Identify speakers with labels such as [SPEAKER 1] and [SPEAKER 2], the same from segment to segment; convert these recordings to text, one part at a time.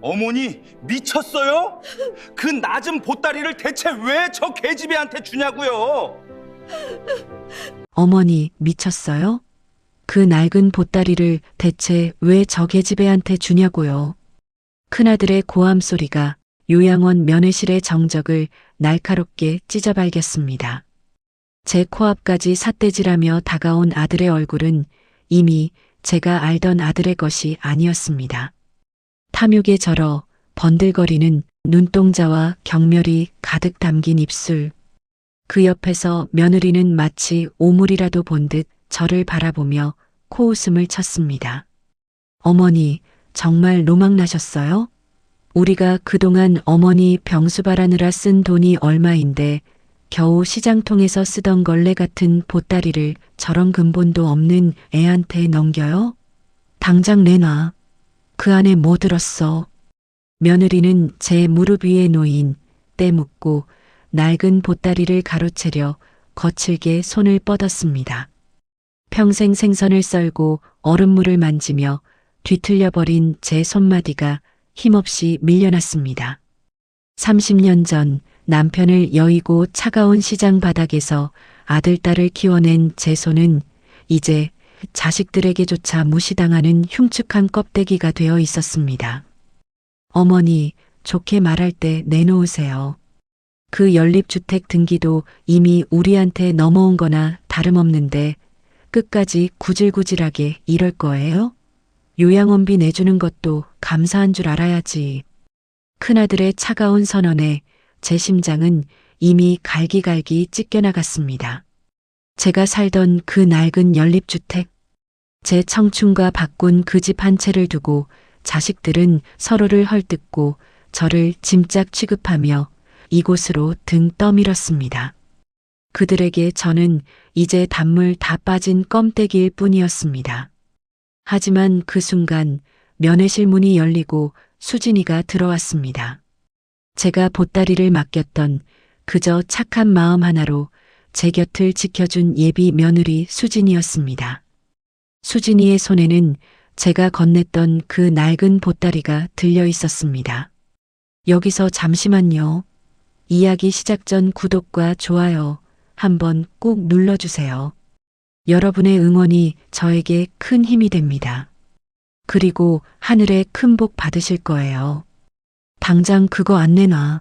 [SPEAKER 1] 어머니 미쳤어요? 그 낮은 보따리를 대체 왜 저 계집애한테 주냐고요?
[SPEAKER 2] 어머니 미쳤어요? 그 낡은 보따리를 대체 왜 저 계집애한테 주냐고요. 큰아들의 고함 소리가 요양원 면회실의 정적을 날카롭게 찢어발겼습니다. 제 코앞까지 삿대질하며 다가온 아들의 얼굴은 이미 제가 알던 아들의 것이 아니었습니다. 탐욕에 절어 번들거리는 눈동자와 경멸이 가득 담긴 입술. 그 옆에서 며느리는 마치 오물이라도 본 듯 저를 바라보며 코웃음을 쳤습니다. 어머니, 정말 로망나셨어요? 우리가 그동안 어머니 병수발하느라 쓴 돈이 얼마인데 겨우 시장통에서 쓰던 걸레 같은 보따리를 저런 근본도 없는 애한테 넘겨요? 당장 내놔. 그 안에 뭐 들었어? 며느리는 제 무릎 위에 놓인 때 묻고 낡은 보따리를 가로채려 거칠게 손을 뻗었습니다. 평생 생선을 썰고 얼음물을 만지며 뒤틀려버린 제 손마디가 힘없이 밀려났습니다. 30년 전 남편을 여의고 차가운 시장 바닥에서 아들, 딸을 키워낸 제 손은 이제 자식들에게조차 무시당하는 흉측한 껍데기가 되어 있었습니다. 어머니, 좋게 말할 때 내놓으세요. 그 연립주택 등기도 이미 우리한테 넘어온 거나 다름없는데 끝까지 구질구질하게 이럴 거예요? 요양원비 내주는 것도 감사한 줄 알아야지. 큰아들의 차가운 선언에 제 심장은 이미 갈기갈기 찢겨나갔습니다. 제가 살던 그 낡은 연립주택, 제 청춘과 바꾼 그 집 한 채를 두고 자식들은 서로를 헐뜯고 저를 짐짝 취급하며 이곳으로 등 떠밀었습니다. 그들에게 저는 이제 단물 다 빠진 껌떼기일 뿐이었습니다. 하지만 그 순간 면회실 문이 열리고 수진이가 들어왔습니다. 제가 보따리를 맡겼던 그저 착한 마음 하나로 제 곁을 지켜준 예비 며느리 수진이었습니다. 수진이의 손에는 제가 건넸던 그 낡은 보따리가 들려 있었습니다. 여기서 잠시만요. 이야기 시작 전 구독과 좋아요 한번 꼭 눌러주세요. 여러분의 응원이 저에게 큰 힘이 됩니다. 그리고 하늘의 큰 복 받으실 거예요. 당장 그거 안 내놔.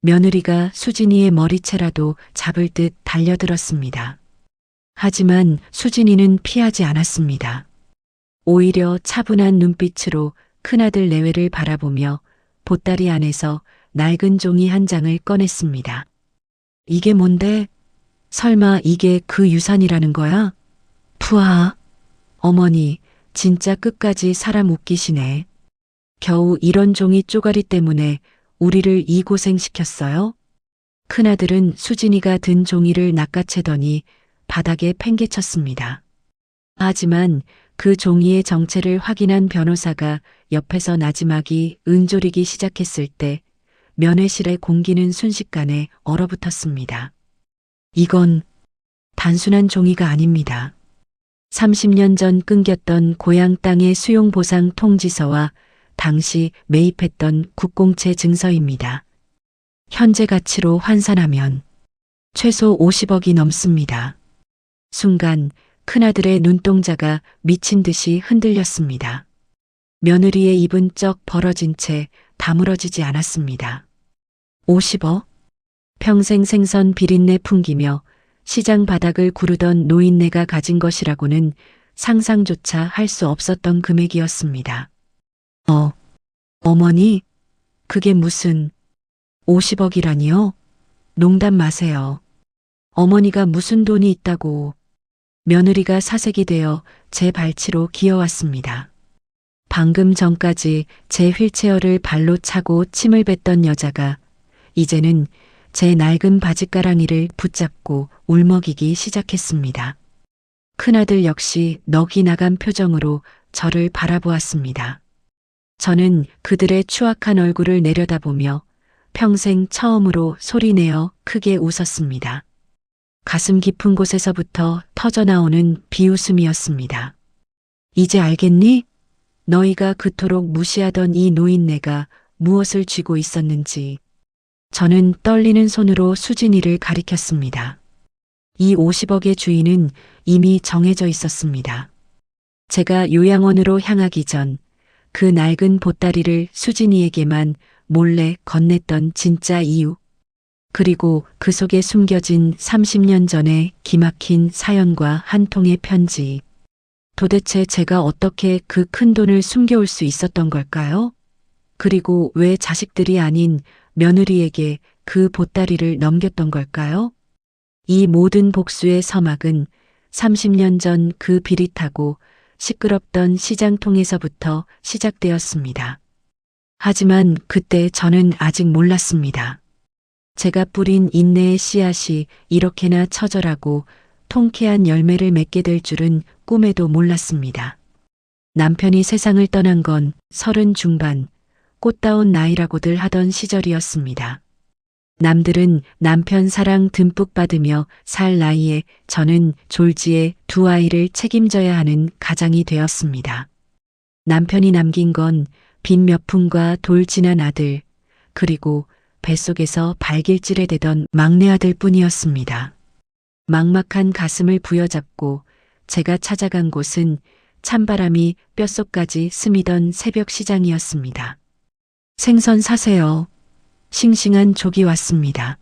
[SPEAKER 2] 며느리가 수진이의 머리채라도 잡을 듯 달려들었습니다. 하지만 수진이는 피하지 않았습니다. 오히려 차분한 눈빛으로 큰아들 내외를 바라보며 보따리 안에서 낡은 종이 한 장을 꺼냈습니다. 이게 뭔데? 설마 이게 그 유산이라는 거야? 푸아. 어머니, 진짜 끝까지 사람 웃기시네. 겨우 이런 종이 쪼가리 때문에 우리를 이 고생시켰어요? 큰아들은 수진이가 든 종이를 낚아채더니 바닥에 팽개쳤습니다. 하지만 그 종이의 정체를 확인한 변호사가 옆에서 나지막이 은조리기 시작했을 때 면회실의 공기는 순식간에 얼어붙었습니다. 이건 단순한 종이가 아닙니다. 30년 전 끊겼던 고향 땅의 수용보상 통지서와 당시 매입했던 국공채 증서입니다. 현재 가치로 환산하면 최소 50억이 넘습니다. 순간 큰아들의 눈동자가 미친 듯이 흔들렸습니다. 며느리의 입은 쩍 벌어진 채 다물어지지 않았습니다. 50억? 평생 생선 비린내 풍기며 시장 바닥을 구르던 노인네가 가진 것이라고는 상상조차 할 수 없었던 금액이었습니다. 어머니, 그게 무슨 50억이라니요? 농담 마세요. 어머니가 무슨 돈이 있다고. 며느리가 사색이 되어 제 발치로 기어왔습니다. 방금 전까지 제 휠체어를 발로 차고 침을 뱉던 여자가 이제는 제 낡은 바짓가랑이를 붙잡고 울먹이기 시작했습니다. 큰아들 역시 넋이 나간 표정으로 저를 바라보았습니다. 저는 그들의 추악한 얼굴을 내려다보며 평생 처음으로 소리내어 크게 웃었습니다. 가슴 깊은 곳에서부터 터져나오는 비웃음이었습니다. 이제 알겠니? 너희가 그토록 무시하던 이 노인네가 무엇을 쥐고 있었는지. 저는 떨리는 손으로 수진이를 가리켰습니다. 이 50억의 주인은 이미 정해져 있었습니다. 제가 요양원으로 향하기 전 그 낡은 보따리를 수진이에게만 몰래 건넸던 진짜 이유. 그리고 그 속에 숨겨진 30년 전의 기막힌 사연과 한 통의 편지. 도대체 제가 어떻게 그 큰 돈을 숨겨올 수 있었던 걸까요? 그리고 왜 자식들이 아닌 며느리에게 그 보따리를 넘겼던 걸까요? 이 모든 복수의 서막은 30년 전 그 비릿하고 시끄럽던 시장통에서부터 시작되었습니다. 하지만 그때 저는 아직 몰랐습니다. 제가 뿌린 인내의 씨앗이 이렇게나 처절하고 통쾌한 열매를 맺게 될 줄은 꿈에도 몰랐습니다. 남편이 세상을 떠난 건 30 중반, 꽃다운 나이라고들 하던 시절이었습니다. 남들은 남편 사랑 듬뿍 받으며 살 나이에 저는 졸지에 2아이를 책임져야 하는 가장이 되었습니다. 남편이 남긴 건 빈 몇 푼과 돌진한 아들, 그리고 뱃속에서 발길질에 대던 막내 아들 뿐이었습니다. 막막한 가슴을 부여잡고 제가 찾아간 곳은 찬바람이 뼛속까지 스미던 새벽 시장이었습니다. 생선 사세요. 싱싱한 족이 왔습니다.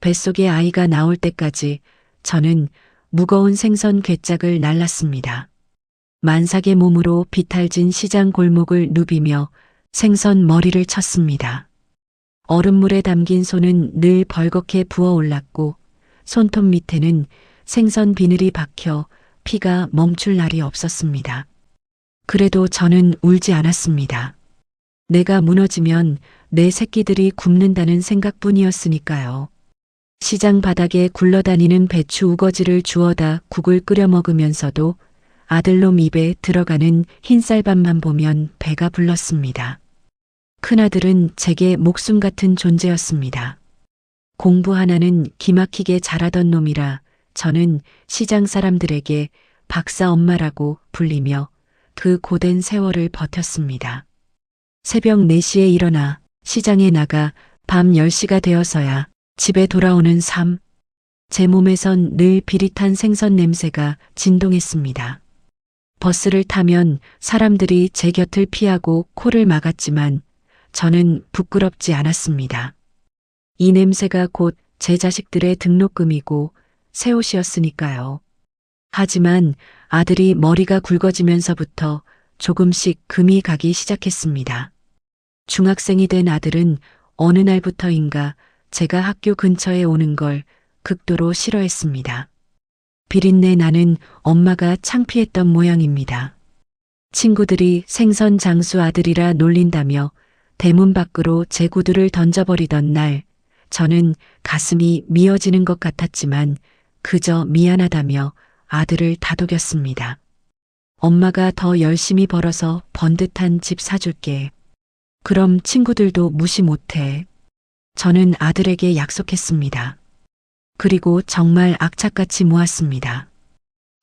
[SPEAKER 2] 뱃속에 아이가 나올 때까지 저는 무거운 생선 괴짝을 날랐습니다. 만삭의 몸으로 비탈진 시장 골목을 누비며 생선 머리를 쳤습니다. 얼음물에 담긴 손은 늘 벌겋게 부어올랐고 손톱 밑에는 생선 비늘이 박혀 피가 멈출 날이 없었습니다. 그래도 저는 울지 않았습니다. 내가 무너지면 내 새끼들이 굶는다는 생각뿐이었으니까요. 시장 바닥에 굴러다니는 배추 우거지를 주워다 국을 끓여 먹으면서도 아들놈 입에 들어가는 흰쌀밥만 보면 배가 불렀습니다. 큰아들은 제게 목숨 같은 존재였습니다. 공부 하나는 기막히게 잘하던 놈이라 저는 시장 사람들에게 박사 엄마라고 불리며 그 고된 세월을 버텼습니다. 새벽 4시에 일어나 시장에 나가 밤 10시가 되어서야 집에 돌아오는 삶. 제 몸에선 늘 비릿한 생선 냄새가 진동했습니다. 버스를 타면 사람들이 제 곁을 피하고 코를 막았지만 저는 부끄럽지 않았습니다. 이 냄새가 곧 제 자식들의 등록금이고 새 옷이었으니까요. 하지만 아들이 머리가 굵어지면서부터 조금씩 금이 가기 시작했습니다. 중학생이 된 아들은 어느 날부터인가 제가 학교 근처에 오는 걸 극도로 싫어했습니다. 비린내 나는 엄마가 창피했던 모양입니다. 친구들이 생선 장수 아들이라 놀린다며 대문 밖으로 제 구두를 던져버리던 날 저는 가슴이 미어지는 것 같았지만 그저 미안하다며 아들을 다독였습니다. 엄마가 더 열심히 벌어서 번듯한 집 사줄게. 그럼 친구들도 무시 못해. 저는 아들에게 약속했습니다. 그리고 정말 악착같이 모았습니다.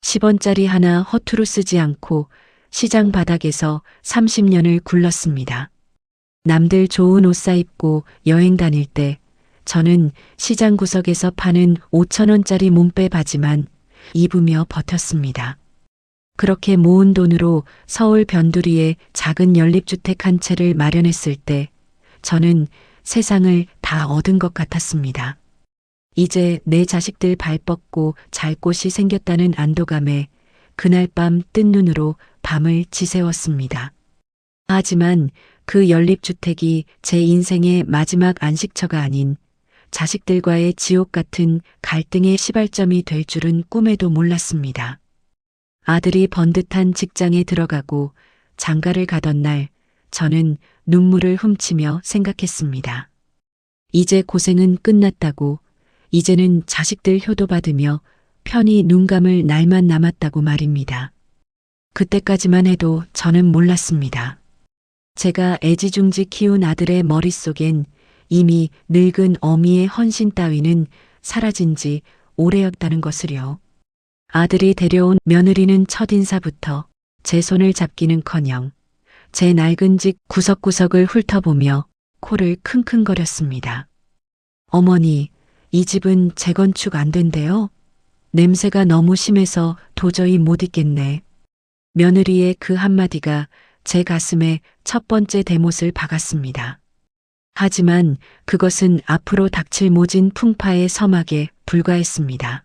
[SPEAKER 2] 10원짜리 하나 허투루 쓰지 않고 시장 바닥에서 30년을 굴렀습니다. 남들 좋은 옷 사입고 여행 다닐 때 저는 시장 구석에서 파는 5,000원짜리 몸빼 바지만 입으며 버텼습니다. 그렇게 모은 돈으로 서울 변두리에 작은 연립주택 한 채를 마련했을 때 저는 세상을 다 얻은 것 같았습니다. 이제 내 자식들 발 뻗고 잘 곳이 생겼다는 안도감에 그날 밤 뜬 눈으로 밤을 지새웠습니다. 하지만 그 연립주택이 제 인생의 마지막 안식처가 아닌 자식들과의 지옥 같은 갈등의 시발점이 될 줄은 꿈에도 몰랐습니다. 아들이 번듯한 직장에 들어가고 장가를 가던 날 저는 눈물을 훔치며 생각했습니다. 이제 고생은 끝났다고, 이제는 자식들 효도받으며 편히 눈 감을 날만 남았다고 말입니다. 그때까지만 해도 저는 몰랐습니다. 제가 애지중지 키운 아들의 머릿속엔 이미 늙은 어미의 헌신 따위는 사라진 지 오래였다는 것을요. 아들이 데려온 며느리는 첫인사부터 제 손을 잡기는커녕 제 낡은 집 구석구석을 훑어보며 코를 킁킁거렸습니다. 어머니, 이 집은 재건축 안 된대요? 냄새가 너무 심해서 도저히 못 있겠네. 며느리의 그 한마디가 제 가슴에 첫 번째 대못을 박았습니다. 하지만 그것은 앞으로 닥칠 모진 풍파의 서막에 불과했습니다.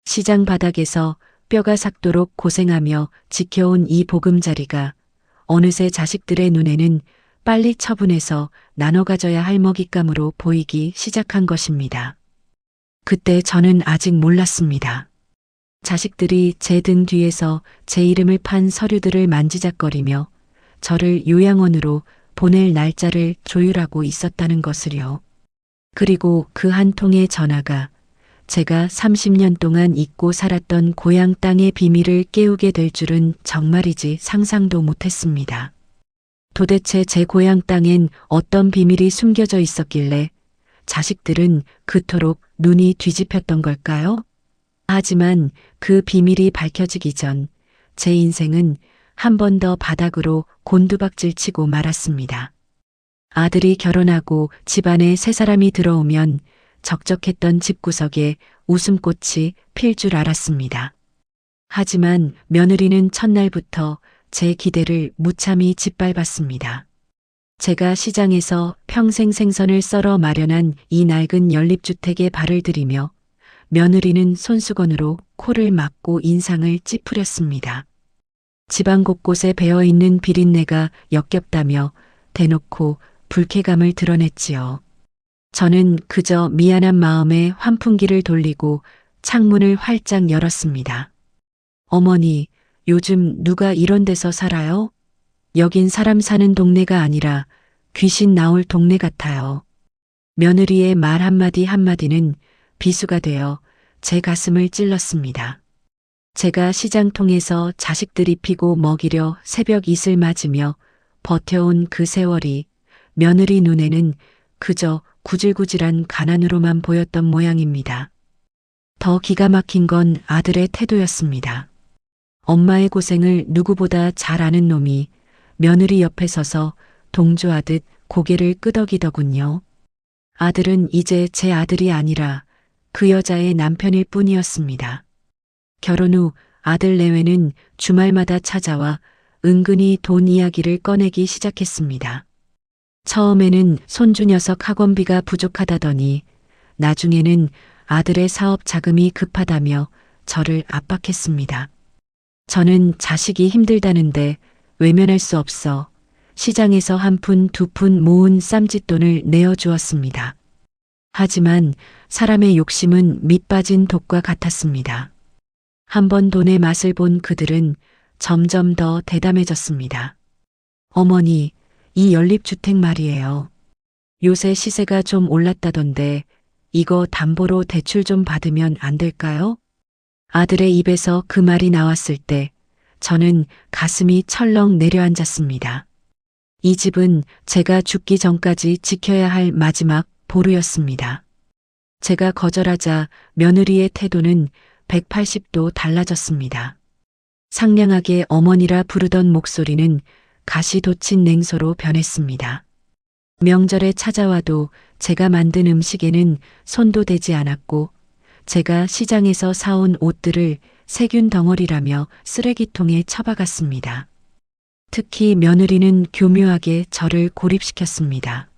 [SPEAKER 2] 시장 바닥에서 뼈가 삭도록 고생하며 지켜온 이 보금자리가 어느새 자식들의 눈에는 빨리 처분해서 나눠 가져야 할 먹잇감으로 보이기 시작한 것입니다. 그때 저는 아직 몰랐습니다. 자식들이 제 등 뒤에서 제 이름을 판 서류들을 만지작거리며 저를 요양원으로 보낼 날짜를 조율하고 있었다는 것을요. 그리고 그 한 통의 전화가 제가 30년 동안 잊고 살았던 고향 땅의 비밀을 깨우게 될 줄은 정말이지 상상도 못했습니다. 도대체 제 고향 땅엔 어떤 비밀이 숨겨져 있었길래 자식들은 그토록 눈이 뒤집혔던 걸까요? 하지만 그 비밀이 밝혀지기 전 제 인생은 한 번 더 바닥으로 곤두박질 치고 말았습니다. 아들이 결혼하고 집안에 새 사람이 들어오면 적적했던 집구석에 웃음꽃이 필 줄 알았습니다. 하지만 며느리는 첫날부터 제 기대를 무참히 짓밟았습니다. 제가 시장에서 평생 생선을 썰어 마련한 이 낡은 연립주택에 발을 들이며 며느리는 손수건으로 코를 막고 인상을 찌푸렸습니다. 집안 곳곳에 배어있는 비린내가 역겹다며 대놓고 불쾌감을 드러냈지요. 저는 그저 미안한 마음에 환풍기를 돌리고 창문을 활짝 열었습니다. 어머니, 요즘 누가 이런 데서 살아요? 여긴 사람 사는 동네가 아니라 귀신 나올 동네 같아요. 며느리의 말 한마디 한마디는 비수가 되어 제 가슴을 찔렀습니다. 제가 시장통에서 자식들 입히고 먹이려 새벽 이슬 맞으며 버텨온 그 세월이 며느리 눈에는 그저 구질구질한 가난으로만 보였던 모양입니다. 더 기가 막힌 건 아들의 태도였습니다. 엄마의 고생을 누구보다 잘 아는 놈이 며느리 옆에 서서 동조하듯 고개를 끄덕이더군요. 아들은 이제 제 아들이 아니라 그 여자의 남편일 뿐이었습니다. 결혼 후 아들 내외는 주말마다 찾아와 은근히 돈 이야기를 꺼내기 시작했습니다. 처음에는 손주 녀석 학원비가 부족하다더니 나중에는 아들의 사업 자금이 급하다며 저를 압박했습니다. 저는 자식이 힘들다는데 외면할 수 없어 시장에서 한 푼, 두 푼 모은 쌈짓돈을 내어주었습니다. 하지만 사람의 욕심은 밑 빠진 독과 같았습니다. 한번 돈의 맛을 본 그들은 점점 더 대담해졌습니다. 어머니, 이 연립주택 말이에요. 요새 시세가 좀 올랐다던데 이거 담보로 대출 좀 받으면 안 될까요? 아들의 입에서 그 말이 나왔을 때 저는 가슴이 철렁 내려앉았습니다. 이 집은 제가 죽기 전까지 지켜야 할 마지막 보루였습니다. 제가 거절하자 며느리의 태도는 180도 달라졌습니다. 상냥하게 어머니라 부르던 목소리는 가시 돋친 냉소로 변했습니다. 명절에 찾아와도 제가 만든 음식에는 손도 대지 않았고 제가 시장에서 사온 옷들을 세균 덩어리라며 쓰레기통에 처박았습니다. 특히 며느리는 교묘하게 저를 고립시켰습니다.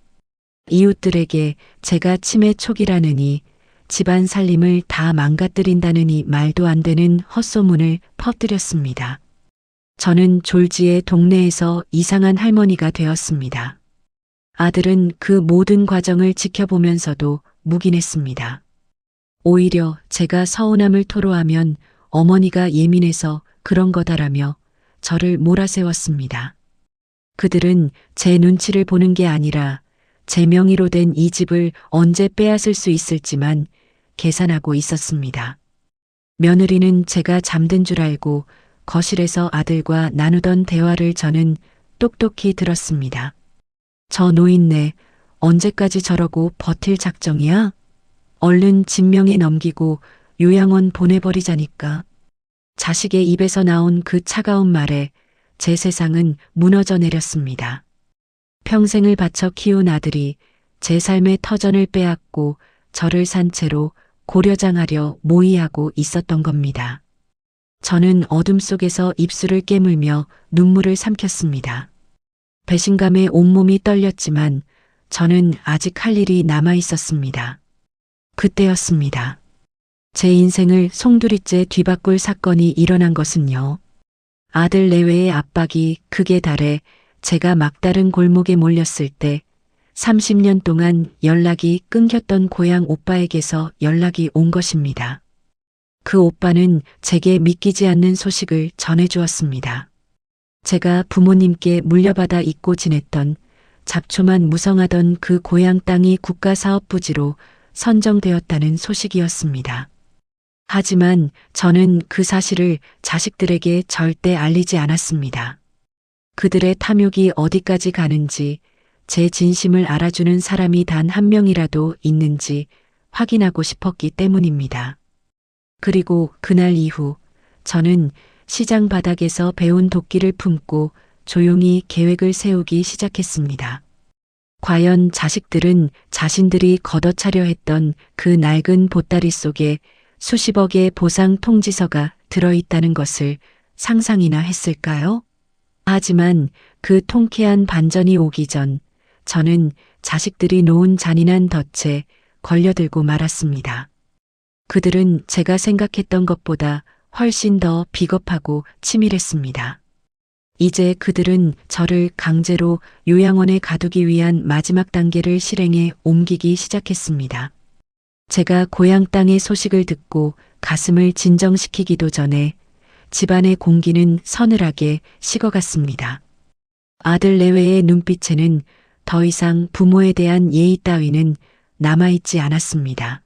[SPEAKER 2] 이웃들에게 제가 치매 촉이라느니 집안 살림을 다 망가뜨린다느니 말도 안 되는 헛소문을 퍼뜨렸습니다. 저는 졸지에 동네에서 이상한 할머니가 되었습니다. 아들은 그 모든 과정을 지켜보면서도 묵인했습니다. 오히려 제가 서운함을 토로하면 어머니가 예민해서 그런 거다라며 저를 몰아세웠습니다. 그들은 제 눈치를 보는 게 아니라 제 명의로 된 이 집을 언제 빼앗을 수 있을지만 계산하고 있었습니다. 며느리는 제가 잠든 줄 알고 거실에서 아들과 나누던 대화를 저는 똑똑히 들었습니다. 저 노인네 언제까지 저러고 버틸 작정이야? 얼른 진명에 넘기고 요양원 보내버리자니까. 자식의 입에서 나온 그 차가운 말에 제 세상은 무너져 내렸습니다. 평생을 바쳐 키운 아들이 제 삶의 터전을 빼앗고 저를 산 채로 고려장하려 모의하고 있었던 겁니다. 저는 어둠 속에서 입술을 깨물며 눈물을 삼켰습니다. 배신감에 온몸이 떨렸지만 저는 아직 할 일이 남아 있었습니다. 그때였습니다. 제 인생을 송두리째 뒤바꿀 사건이 일어난 것은요. 아들 내외의 압박이 극에 달해 제가 막다른 골목에 몰렸을 때 30년 동안 연락이 끊겼던 고향 오빠에게서 연락이 온 것입니다. 그 오빠는 제게 믿기지 않는 소식을 전해주었습니다. 제가 부모님께 물려받아 잊고 지냈던 잡초만 무성하던 그 고향 땅이 국가사업부지로 선정되었다는 소식이었습니다. 하지만 저는 그 사실을 자식들에게 절대 알리지 않았습니다. 그들의 탐욕이 어디까지 가는지, 제 진심을 알아주는 사람이 단 한 명이라도 있는지 확인하고 싶었기 때문입니다. 그리고 그날 이후 저는 시장 바닥에서 배운 도끼를 품고 조용히 계획을 세우기 시작했습니다. 과연 자식들은 자신들이 걷어차려 했던 그 낡은 보따리 속에 수십억의 보상 통지서가 들어있다는 것을 상상이나 했을까요? 하지만 그 통쾌한 반전이 오기 전 저는 자식들이 놓은 잔인한 덫에 걸려들고 말았습니다. 그들은 제가 생각했던 것보다 훨씬 더 비겁하고 치밀했습니다. 이제 그들은 저를 강제로 요양원에 가두기 위한 마지막 단계를 실행에 옮기기 시작했습니다. 제가 고향 땅의 소식을 듣고 가슴을 진정시키기도 전에 집안의 공기는 서늘하게 식어갔습니다. 아들 내외의 눈빛에는 더 이상 부모에 대한 예의 따위는 남아있지 않았습니다.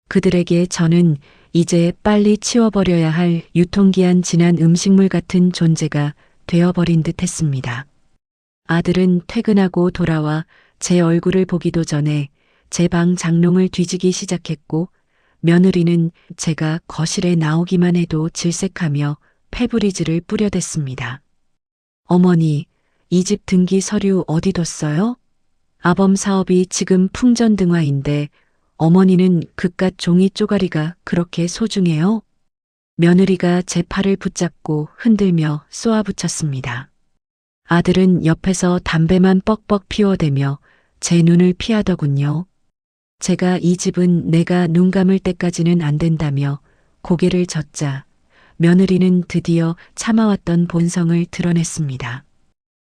[SPEAKER 2] 그들에게 저는 이제 빨리 치워버려야 할 유통기한 지난 음식물 같은 존재가 되어버린 듯 했습니다. 아들은 퇴근하고 돌아와 제 얼굴을 보기도 전에 제 방 장롱을 뒤지기 시작했고, 며느리는 제가 거실에 나오기만 해도 질색하며 페브리즈를 뿌려댔습니다. 어머니, 이 집 등기 서류 어디 뒀어요? 아범 사업이 지금 풍전등화인데 어머니는 그깟 종이 쪼가리가 그렇게 소중해요? 며느리가 제 팔을 붙잡고 흔들며 쏘아붙였습니다. 아들은 옆에서 담배만 뻑뻑 피워대며 제 눈을 피하더군요. 제가 이 집은 내가 눈 감을 때까지는 안 된다며 고개를 젓자 며느리는 드디어 참아왔던 본성을 드러냈습니다.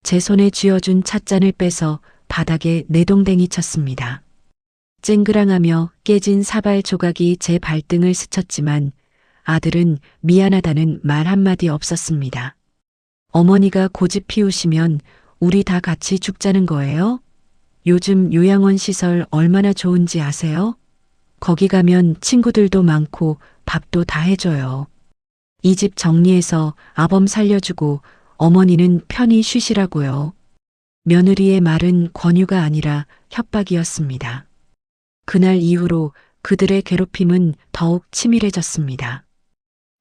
[SPEAKER 2] 제 손에 쥐어준 찻잔을 빼서 바닥에 내동댕이 쳤습니다. 쨍그랑하며 깨진 사발 조각이 제 발등을 스쳤지만 아들은 미안하다는 말 한마디 없었습니다. 어머니가 고집 피우시면 우리 다 같이 죽자는 거예요? 요즘 요양원 시설 얼마나 좋은지 아세요? 거기 가면 친구들도 많고 밥도 다 해줘요. 이 집 정리해서 아범 살려주고 어머니는 편히 쉬시라고요. 며느리의 말은 권유가 아니라 협박이었습니다. 그날 이후로 그들의 괴롭힘은 더욱 치밀해졌습니다.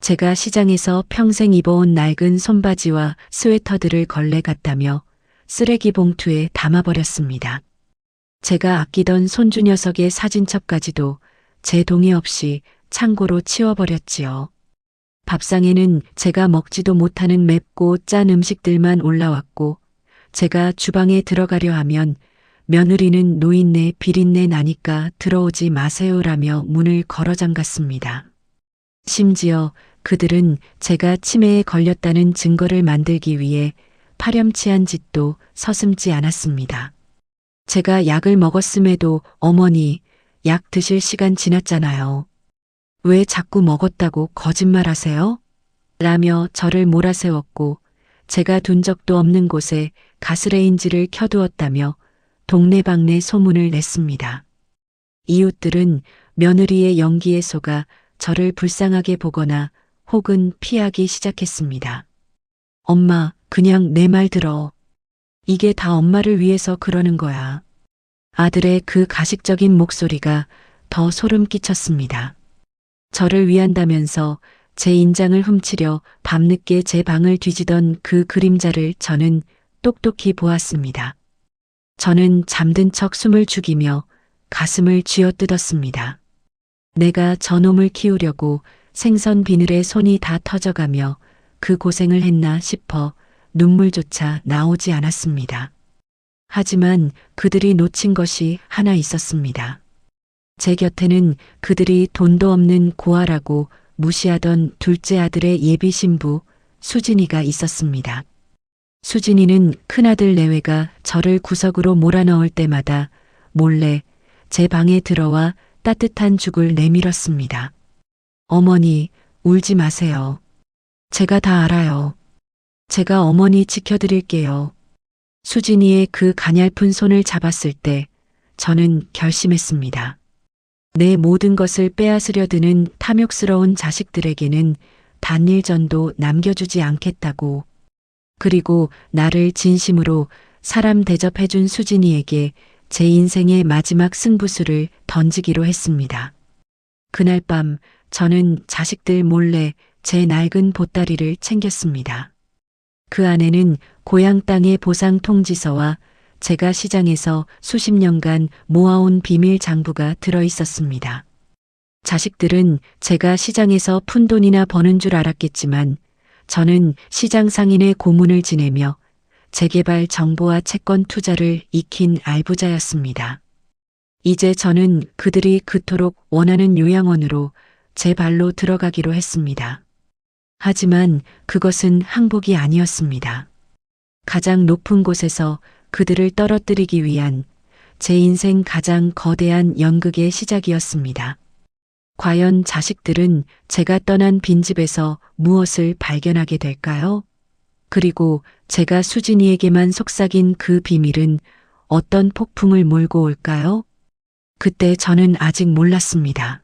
[SPEAKER 2] 제가 시장에서 평생 입어온 낡은 손바지와 스웨터들을 걸레 갔다며 쓰레기 봉투에 담아버렸습니다. 제가 아끼던 손주 녀석의 사진첩까지도 제 동의 없이 창고로 치워버렸지요. 밥상에는 제가 먹지도 못하는 맵고 짠 음식들만 올라왔고, 제가 주방에 들어가려 하면 며느리는 노인네 비린내 나니까 들어오지 마세요라며 문을 걸어 잠갔습니다. 심지어 그들은 제가 치매에 걸렸다는 증거를 만들기 위해 파렴치한 짓도 서슴지 않았습니다. 제가 약을 먹었음에도 어머니, 약 드실 시간 지났잖아요. 왜 자꾸 먹었다고 거짓말하세요? 라며 저를 몰아세웠고, 제가 둔 적도 없는 곳에 가스레인지를 켜두었다며 동네방네 소문을 냈습니다. 이웃들은 며느리의 연기에 속아 저를 불쌍하게 보거나 혹은 피하기 시작했습니다. 엄마, 그냥 내 말 들어. 이게 다 엄마를 위해서 그러는 거야. 아들의 그 가식적인 목소리가 더 소름 끼쳤습니다. 저를 위한다면서 제 인장을 훔치려 밤늦게 제 방을 뒤지던 그 그림자를 저는 똑똑히 보았습니다. 저는 잠든 척 숨을 죽이며 가슴을 쥐어뜯었습니다. 내가 저놈을 키우려고 생선 비늘에 손이 다 터져가며 그 고생을 했나 싶어 눈물조차 나오지 않았습니다. 하지만 그들이 놓친 것이 하나 있었습니다. 제 곁에는 그들이 돈도 없는 고아라고 무시하던 둘째 아들의 예비 신부 수진이가 있었습니다. 수진이는 큰아들 내외가 저를 구석으로 몰아넣을 때마다 몰래 제 방에 들어와 따뜻한 죽을 내밀었습니다. 어머니, 울지 마세요. 제가 다 알아요. 제가 어머니 지켜드릴게요. 수진이의 그 가냘픈 손을 잡았을 때 저는 결심했습니다. 내 모든 것을 빼앗으려 드는 탐욕스러운 자식들에게는 단일전도 남겨주지 않겠다고. 그리고 나를 진심으로 사람 대접해준 수진이에게 제 인생의 마지막 승부수를 던지기로 했습니다. 그날 밤 저는 자식들 몰래 제 낡은 보따리를 챙겼습니다. 그 안에는 고향 땅의 보상 통지서와 제가 시장에서 수십 년간 모아온 비밀 장부가 들어 있었습니다. 자식들은 제가 시장에서 푼돈이나 버는 줄 알았겠지만 저는 시장 상인의 고문을 지내며 재개발 정보와 채권 투자를 익힌 알부자였습니다. 이제 저는 그들이 그토록 원하는 요양원으로 제 발로 들어가기로 했습니다. 하지만 그것은 항복이 아니었습니다. 가장 높은 곳에서 그들을 떨어뜨리기 위한 제 인생 가장 거대한 연극의 시작이었습니다. 과연 자식들은 제가 떠난 빈집에서 무엇을 발견하게 될까요? 그리고 제가 수진이에게만 속삭인 그 비밀은 어떤 폭풍을 몰고 올까요? 그때 저는 아직 몰랐습니다.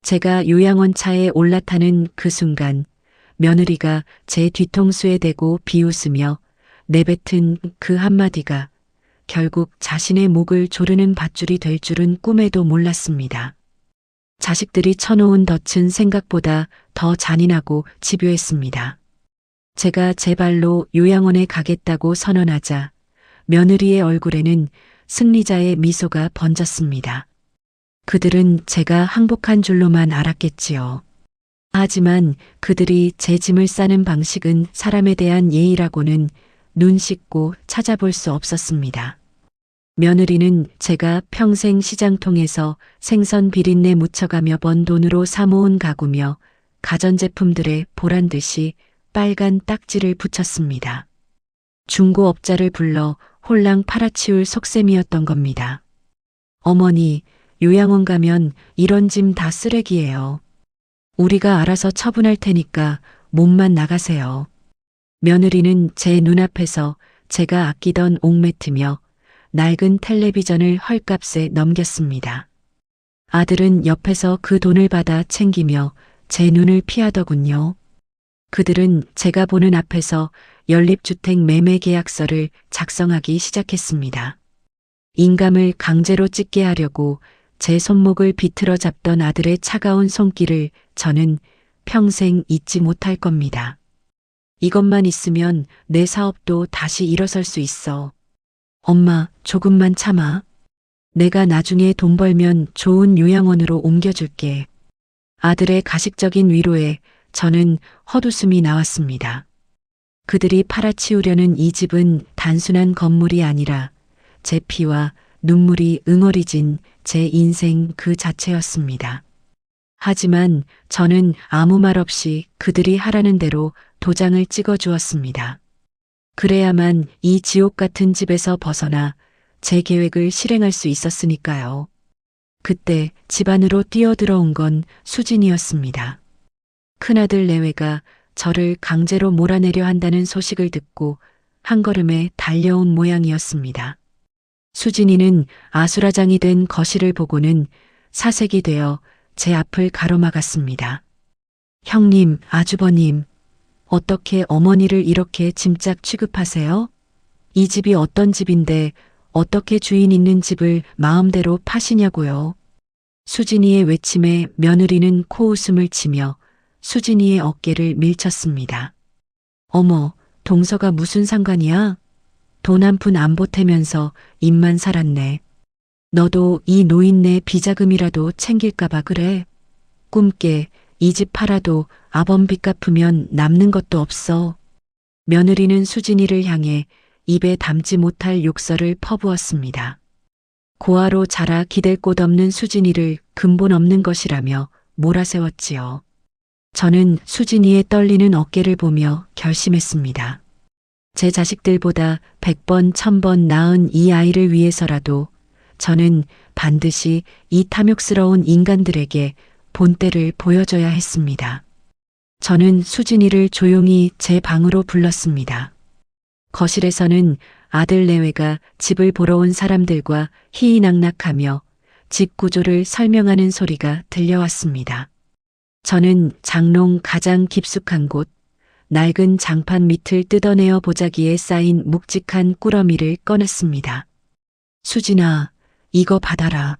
[SPEAKER 2] 제가 요양원 차에 올라타는 그 순간 며느리가 제 뒤통수에 대고 비웃으며 내뱉은 그 한마디가 결국 자신의 목을 조르는 밧줄이 될 줄은 꿈에도 몰랐습니다. 자식들이 쳐놓은 덫은 생각보다 더 잔인하고 집요했습니다. 제가 제 발로 요양원에 가겠다고 선언하자 며느리의 얼굴에는 승리자의 미소가 번졌습니다. 그들은 제가 항복한 줄로만 알았겠지요. 하지만 그들이 제 짐을 싸는 방식은 사람에 대한 예의라고는 눈 씻고 찾아볼 수 없었습니다. 며느리는 제가 평생 시장통에서 생선 비린내 묻혀가며 번 돈으로 사모은 가구며 가전제품들에 보란듯이 빨간 딱지를 붙였습니다. 중고업자를 불러 홀랑 팔아치울 속셈이었던 겁니다. 어머니, 요양원 가면 이런 짐 다 쓰레기예요. 우리가 알아서 처분할 테니까 몸만 나가세요. 며느리는 제 눈앞에서 제가 아끼던 옥매트며 낡은 텔레비전을 헐값에 넘겼습니다. 아들은 옆에서 그 돈을 받아 챙기며 제 눈을 피하더군요. 그들은 제가 보는 앞에서 연립주택 매매 계약서를 작성하기 시작했습니다. 인감을 강제로 찍게 하려고 제 손목을 비틀어 잡던 아들의 차가운 손길을 저는 평생 잊지 못할 겁니다. 이것만 있으면 내 사업도 다시 일어설 수 있어. 엄마, 조금만 참아. 내가 나중에 돈 벌면 좋은 요양원으로 옮겨줄게. 아들의 가식적인 위로에 저는 헛웃음이 나왔습니다. 그들이 팔아치우려는 이 집은 단순한 건물이 아니라 제 피와 눈물이 응어리진 제 인생 그 자체였습니다. 하지만 저는 아무 말 없이 그들이 하라는 대로 도장을 찍어 주었습니다. 그래야만 이 지옥 같은 집에서 벗어나 제 계획을 실행할 수 있었으니까요. 그때 집 안으로 뛰어들어온 건 수진이었습니다. 큰아들 내외가 저를 강제로 몰아내려 한다는 소식을 듣고 한 걸음에 달려온 모양이었습니다. 수진이는 아수라장이 된 거실을 보고는 사색이 되어 제 앞을 가로막았습니다. 형님, 아주버님, 어떻게 어머니를 이렇게 짐짝 취급하세요? 이 집이 어떤 집인데 어떻게 주인 있는 집을 마음대로 파시냐고요. 수진이의 외침에 며느리는 코웃음을 치며 수진이의 어깨를 밀쳤습니다. 어머, 동서가 무슨 상관이야? 돈 한 푼 안 보태면서 입만 살았네. 너도 이 노인네 비자금이라도 챙길까봐 그래. 꿈깨, 이 집 팔아도 아범빚 갚으면 남는 것도 없어. 며느리는 수진이를 향해 입에 담지 못할 욕설을 퍼부었습니다. 고아로 자라 기댈 곳 없는 수진이를 근본 없는 것이라며 몰아세웠지요. 저는 수진이의 떨리는 어깨를 보며 결심했습니다. 제 자식들보다 100번, 1000번 낳은 이 아이를 위해서라도 저는 반드시 이 탐욕스러운 인간들에게 본때를 보여줘야 했습니다. 저는 수진이를 조용히 제 방으로 불렀습니다. 거실에서는 아들 내외가 집을 보러 온 사람들과 희희낙낙하며 집 구조를 설명하는 소리가 들려왔습니다. 저는 장롱 가장 깊숙한 곳, 낡은 장판 밑을 뜯어내어 보자기에 쌓인 묵직한 꾸러미를 꺼냈습니다. 수진아, 이거 받아라.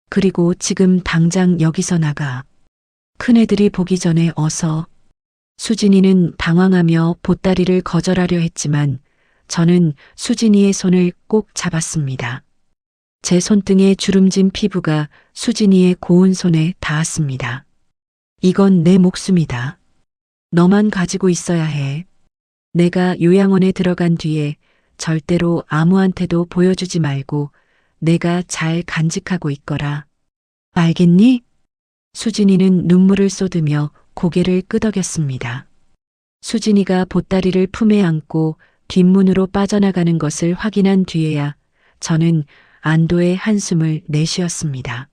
[SPEAKER 2] 그리고 지금 당장 여기서 나가. 큰애들이 보기 전에 어서. 수진이는 당황하며 보따리를 거절하려 했지만 저는 수진이의 손을 꼭 잡았습니다. 제 손등에 주름진 피부가 수진이의 고운 손에 닿았습니다. 이건 내 목숨이다. 너만 가지고 있어야 해. 내가 요양원에 들어간 뒤에 절대로 아무한테도 보여주지 말고 내가 잘 간직하고 있거라. 알겠니? 수진이는 눈물을 쏟으며 고개를 끄덕였습니다. 수진이가 보따리를 품에 안고 뒷문으로 빠져나가는 것을 확인한 뒤에야 저는 안도의 한숨을 내쉬었습니다.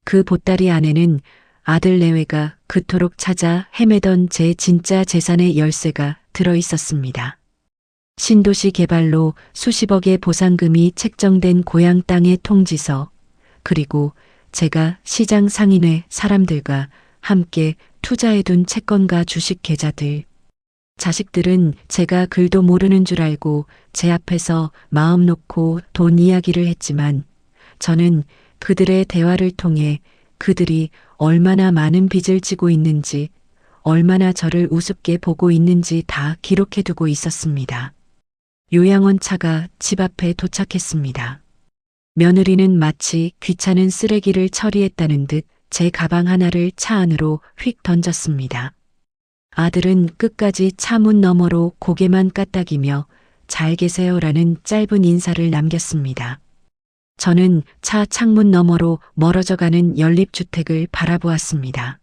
[SPEAKER 2] 그 보따리 안에는 아들 내외가 그토록 찾아 헤매던 제 진짜 재산의 열쇠가 들어 있었습니다. 신도시 개발로 수십억의 보상금이 책정된 고향 땅의 통지서, 그리고 제가 시장 상인회 사람들과 함께 투자해둔 채권과 주식 계좌들. 자식들은 제가 글도 모르는 줄 알고 제 앞에서 마음 놓고 돈 이야기를 했지만 저는 그들의 대화를 통해 그들이 얼마나 많은 빚을 지고 있는지, 얼마나 저를 우습게 보고 있는지 다 기록해두고 있었습니다. 요양원 차가 집 앞에 도착했습니다. 며느리는 마치 귀찮은 쓰레기를 처리했다는 듯 제 가방 하나를 차 안으로 휙 던졌습니다. 아들은 끝까지 차 문 너머로 고개만 까딱이며 잘 계세요라는 짧은 인사를 남겼습니다. 저는 차 창문 너머로 멀어져가는 연립주택을 바라보았습니다.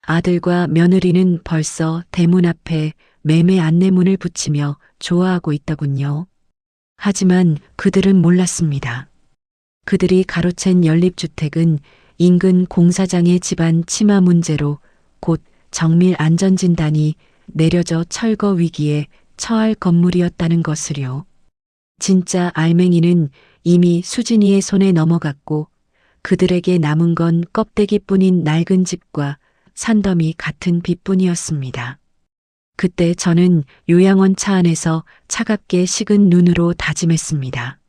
[SPEAKER 2] 아들과 며느리는 벌써 대문 앞에 매매 안내문을 붙이며 좋아하고 있더군요. 하지만 그들은 몰랐습니다. 그들이 가로챈 연립주택은 인근 공사장의 집안 침하 문제로 곧 정밀 안전진단이 내려져 철거 위기에 처할 건물이었다는 것을요. 진짜 알맹이는 이미 수진이의 손에 넘어갔고 그들에게 남은 건 껍데기뿐인 낡은 집과 산더미 같은 빚뿐이었습니다. 그때 저는 요양원 차 안에서 차갑게 식은 눈으로 다짐했습니다.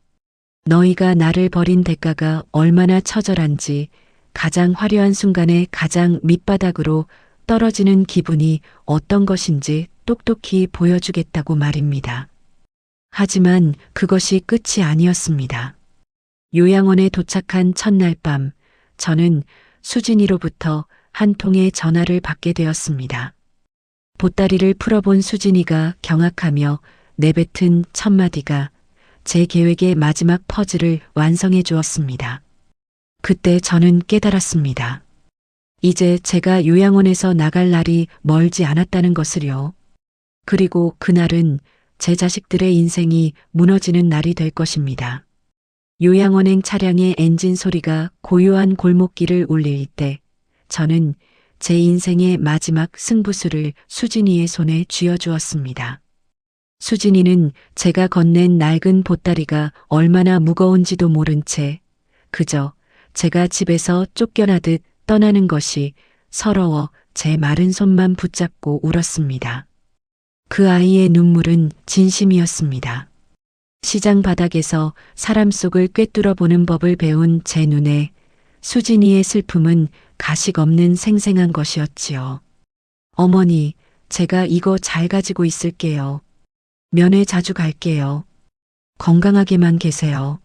[SPEAKER 2] 너희가 나를 버린 대가가 얼마나 처절한지, 가장 화려한 순간에 가장 밑바닥으로 떨어지는 기분이 어떤 것인지 똑똑히 보여주겠다고 말입니다. 하지만 그것이 끝이 아니었습니다. 요양원에 도착한 첫날 밤, 저는 수진이로부터 한 통의 전화를 받게 되었습니다. 보따리를 풀어본 수진이가 경악하며 내뱉은 첫마디가 제 계획의 마지막 퍼즐을 완성해 주었습니다. 그때 저는 깨달았습니다. 이제 제가 요양원에서 나갈 날이 멀지 않았다는 것을요. 그리고 그날은 제 자식들의 인생이 무너지는 날이 될 것입니다. 요양원행 차량의 엔진 소리가 고요한 골목길을 울릴 때 저는 제 인생의 마지막 승부수를 수진이의 손에 쥐어주었습니다. 수진이는 제가 건넨 낡은 보따리가 얼마나 무거운지도 모른 채 그저 제가 집에서 쫓겨나듯 떠나는 것이 서러워 제 마른 손만 붙잡고 울었습니다. 그 아이의 눈물은 진심이었습니다. 시장 바닥에서 사람 속을 꿰뚫어 보는 법을 배운 제 눈에 수진이의 슬픔은 가식 없는 생생한 것이었지요. 어머니, 제가 이거 잘 가지고 있을게요. 면회 자주 갈게요. 건강하게만 계세요.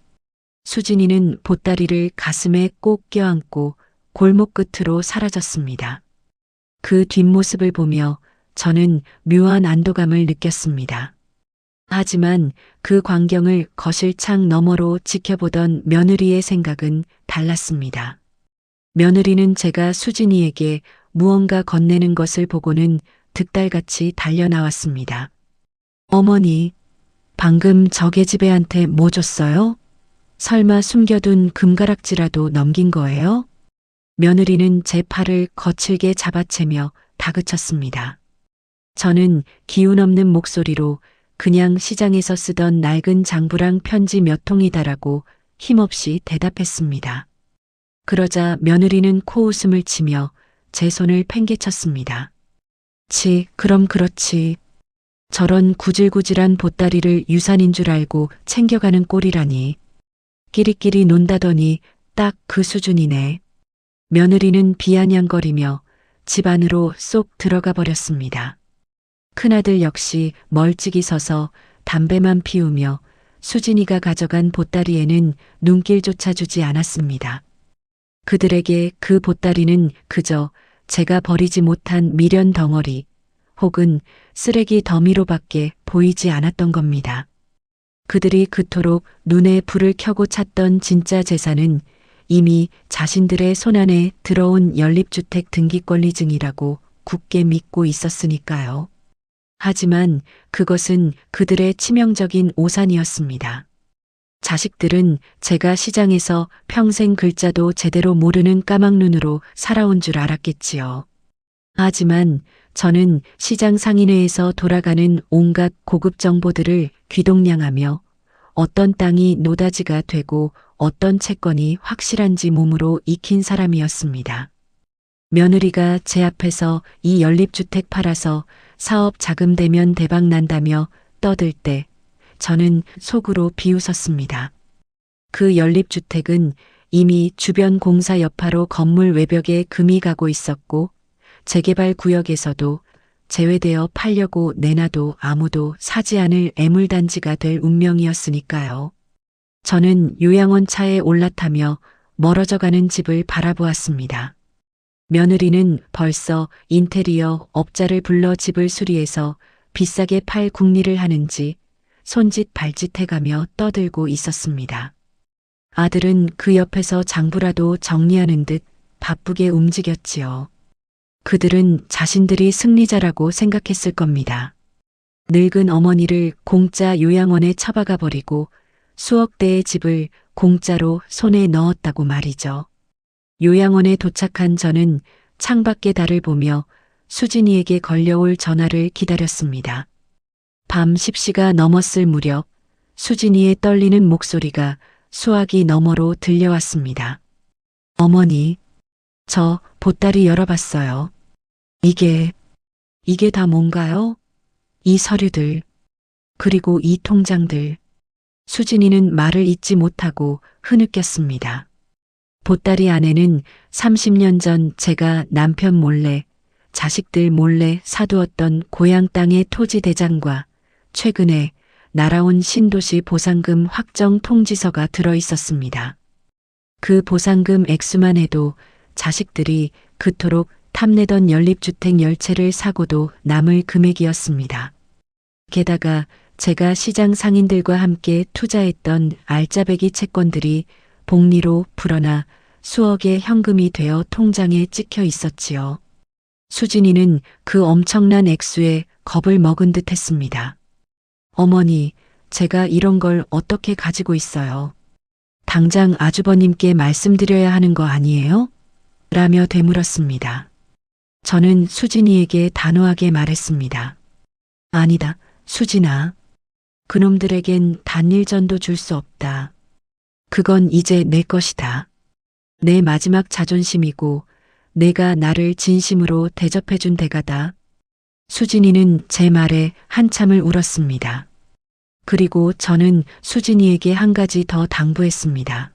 [SPEAKER 2] 수진이는 보따리를 가슴에 꼭 껴안고 골목 끝으로 사라졌습니다. 그 뒷모습을 보며 저는 묘한 안도감을 느꼈습니다. 하지만 그 광경을 거실 창 너머로 지켜보던 며느리의 생각은 달랐습니다. 며느리는 제가 수진이에게 무언가 건네는 것을 보고는 득달같이 달려나왔습니다. 어머니, 방금 저 계집애한테 뭐 줬어요? 설마 숨겨둔 금가락지라도 넘긴 거예요? 며느리는 제 팔을 거칠게 잡아채며 다그쳤습니다. 저는 기운 없는 목소리로 그냥 시장에서 쓰던 낡은 장부랑 편지 몇 통이다라고 힘없이 대답했습니다. 그러자 며느리는 코웃음을 치며 제 손을 팽개쳤습니다. 그럼 그렇지. 저런 구질구질한 보따리를 유산인 줄 알고 챙겨가는 꼴이라니. 끼리끼리 논다더니 딱 그 수준이네. 며느리는 비아냥거리며 집 안으로 쏙 들어가 버렸습니다. 큰아들 역시 멀찍이 서서 담배만 피우며 수진이가 가져간 보따리에는 눈길조차 주지 않았습니다. 그들에게 그 보따리는 그저 제가 버리지 못한 미련 덩어리 혹은 쓰레기 더미로밖에 보이지 않았던 겁니다. 그들이 그토록 눈에 불을 켜고 찾던 진짜 재산은 이미 자신들의 손안에 들어온 연립주택 등기권리증이라고 굳게 믿고 있었으니까요. 하지만 그것은 그들의 치명적인 오산이었습니다. 자식들은 제가 시장에서 평생 글자도 제대로 모르는 까막눈으로 살아온 줄 알았겠지요. 하지만 저는 시장 상인회에서 돌아가는 온갖 고급 정보들을 귀동냥하며 어떤 땅이 노다지가 되고 어떤 채권이 확실한지 몸으로 익힌 사람이었습니다. 며느리가 제 앞에서 이 연립주택 팔아서 사업 자금 되면 대박 난다며 떠들 때 저는 속으로 비웃었습니다. 그 연립주택은 이미 주변 공사 여파로 건물 외벽에 금이 가고 있었고 재개발 구역에서도 제외되어 팔려고 내놔도 아무도 사지 않을 애물단지가 될 운명이었으니까요. 저는 요양원 차에 올라타며 멀어져가는 집을 바라보았습니다. 며느리는 벌써 인테리어 업자를 불러 집을 수리해서 비싸게 팔 궁리를 하는지 손짓 발짓 해가며 떠들고 있었습니다. 아들은 그 옆에서 장부라도 정리하는 듯 바쁘게 움직였지요. 그들은 자신들이 승리자라고 생각했을 겁니다. 늙은 어머니를 공짜 요양원에 처박아 버리고 수억 대의 집을 공짜로 손에 넣었다고 말이죠. 요양원에 도착한 저는 창밖의 달을 보며 수진이에게 걸려올 전화를 기다렸습니다. 밤 10시가 넘었을 무렵 수진이의 떨리는 목소리가 수화기 너머로 들려왔습니다. 어머니, 저 보따리 열어봤어요. 이게 다 뭔가요? 이 서류들, 그리고 이 통장들. 수진이는 말을 잇지 못하고 흐느꼈습니다. 보따리 안에는 30년 전 제가 남편 몰래, 자식들 몰래 사두었던 고향 땅의 토지 대장과 최근에 날아온 신도시 보상금 확정 통지서가 들어 있었습니다. 그 보상금 액수만 해도 자식들이 그토록 탐내던 연립주택 10채를 사고도 남을 금액이었습니다. 게다가 제가 시장 상인들과 함께 투자했던 알짜배기 채권들이 복리로 불어나 수억의 현금이 되어 통장에 찍혀 있었지요. 수진이는 그 엄청난 액수에 겁을 먹은 듯 했습니다. 어머니, 제가 이런 걸 어떻게 가지고 있어요? 당장 아주버님께 말씀드려야 하는 거 아니에요? 라며 되물었습니다. 저는 수진이에게 단호하게 말했습니다. 아니다, 수진아. 그놈들에겐 단일전도 줄 수 없다. 그건 이제 내 것이다. 내 마지막 자존심이고 내가 나를 진심으로 대접해준 대가다. 수진이는 제 말에 한참을 울었습니다. 그리고 저는 수진이에게 한 가지 더 당부했습니다.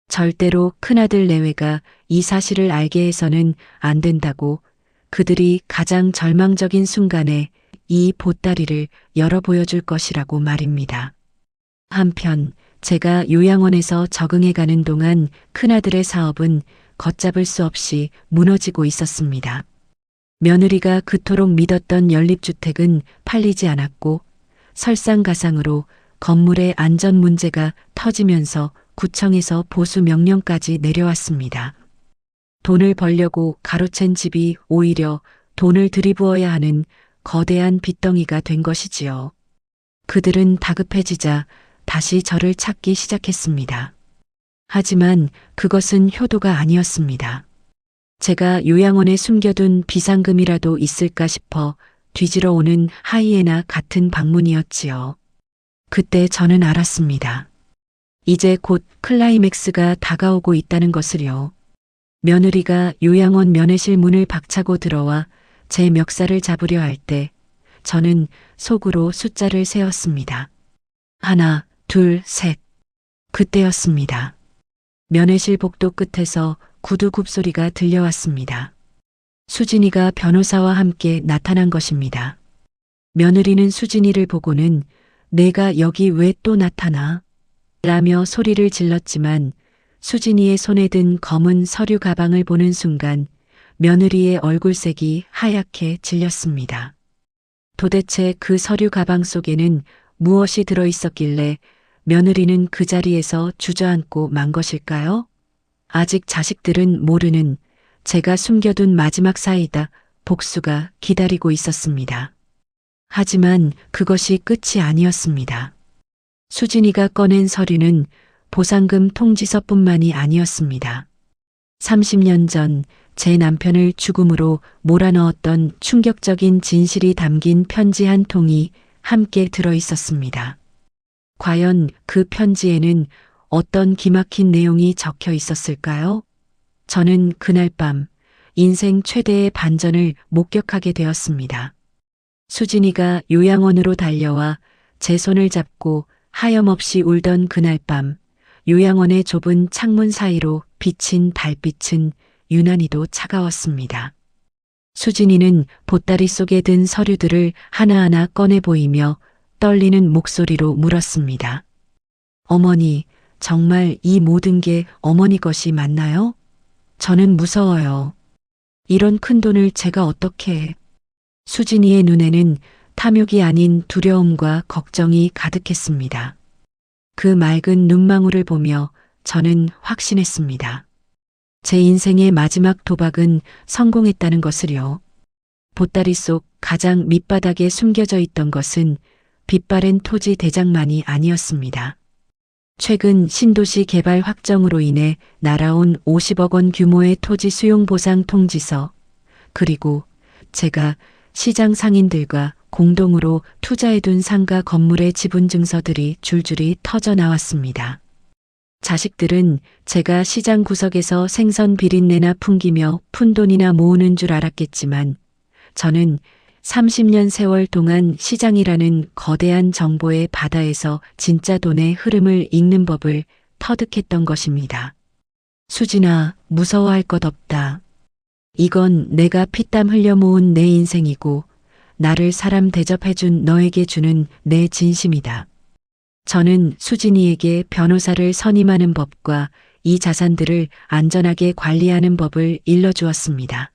[SPEAKER 2] 절대로 큰아들 내외가 이 사실을 알게 해서는 안 된다고 그들이 가장 절망적인 순간에 이 보따리를 열어 보여줄 것이라고 말입니다. 한편 제가 요양원에서 적응해 가는 동안 큰아들의 사업은 걷잡을 수 없이 무너지고 있었습니다. 며느리가 그토록 믿었던 연립주택은 팔리지 않았고 설상가상으로 건물의 안전 문제가 터지면서 구청에서 보수 명령까지 내려왔습니다. 돈을 벌려고 가로챈 집이 오히려 돈을 들이부어야 하는 거대한 빚덩이가 된 것이지요. 그들은 다급해지자 다시 저를 찾기 시작했습니다. 하지만 그것은 효도가 아니었습니다. 제가 요양원에 숨겨둔 비상금이라도 있을까 싶어 뒤지러 오는 하이에나 같은 방문이었지요. 그때 저는 알았습니다. 이제 곧 클라이맥스가 다가오고 있다는 것을요. 며느리가 요양원 면회실 문을 박차고 들어와 제 멱살을 잡으려 할 때 저는 속으로 숫자를 세었습니다. 1, 2, 3. 그때였습니다. 면회실 복도 끝에서 구두 굽소리가 들려왔습니다. 수진이가 변호사와 함께 나타난 것입니다. 며느리는 수진이를 보고는 내가 여기 왜 또 나타나? 라며 소리를 질렀지만 수진이의 손에 든 검은 서류 가방을 보는 순간 며느리의 얼굴색이 하얗게 질렸습니다. 도대체 그 서류 가방 속에는 무엇이 들어 있었길래 며느리는 그 자리에서 주저앉고 만 것일까요? 아직 자식들은 모르는 제가 숨겨둔 마지막 사이다 복수가 기다리고 있었습니다. 하지만 그것이 끝이 아니었습니다. 수진이가 꺼낸 서류는 보상금 통지서뿐만이 아니었습니다. 30년 전 제 남편을 죽음으로 몰아넣었던 충격적인 진실이 담긴 편지 한 통이 함께 들어 있었습니다. 과연 그 편지에는 어떤 기막힌 내용이 적혀 있었을까요? 저는 그날 밤 인생 최대의 반전을 목격하게 되었습니다. 수진이가 요양원으로 달려와 제 손을 잡고 하염없이 울던 그날 밤 요양원의 좁은 창문 사이로 비친 달빛은 유난히도 차가웠습니다. 수진이는 보따리 속에 든 서류들을 하나하나 꺼내 보이며 떨리는 목소리로 물었습니다. 어머니, 정말 이 모든 게 어머니 것이 맞나요? 저는 무서워요. 이런 큰 돈을 제가 어떻게... 수진이의 눈에는 탐욕이 아닌 두려움과 걱정이 가득했습니다. 그 맑은 눈망울을 보며 저는 확신했습니다. 제 인생의 마지막 도박은 성공했다는 것을요. 보따리 속 가장 밑바닥에 숨겨져 있던 것은 빛바랜 토지 대장만이 아니었습니다. 최근 신도시 개발 확정으로 인해 날아온 50억 원 규모의 토지 수용 보상 통지서, 그리고 제가 시장 상인들과 공동으로 투자해둔 상가 건물의 지분 증서들이 줄줄이 터져 나왔습니다. 자식들은 제가 시장 구석에서 생선 비린내나 풍기며 푼돈이나 모으는 줄 알았겠지만 저는 30년 세월 동안 시장이라는 거대한 정보의 바다에서 진짜 돈의 흐름을 읽는 법을 터득했던 것입니다. 수진아, 무서워할 것 없다. 이건 내가 피땀 흘려 모은 내 인생이고 나를 사람 대접해준 너에게 주는 내 진심이다. 저는 수진이에게 변호사를 선임하는 법과 이 자산들을 안전하게 관리하는 법을 일러주었습니다.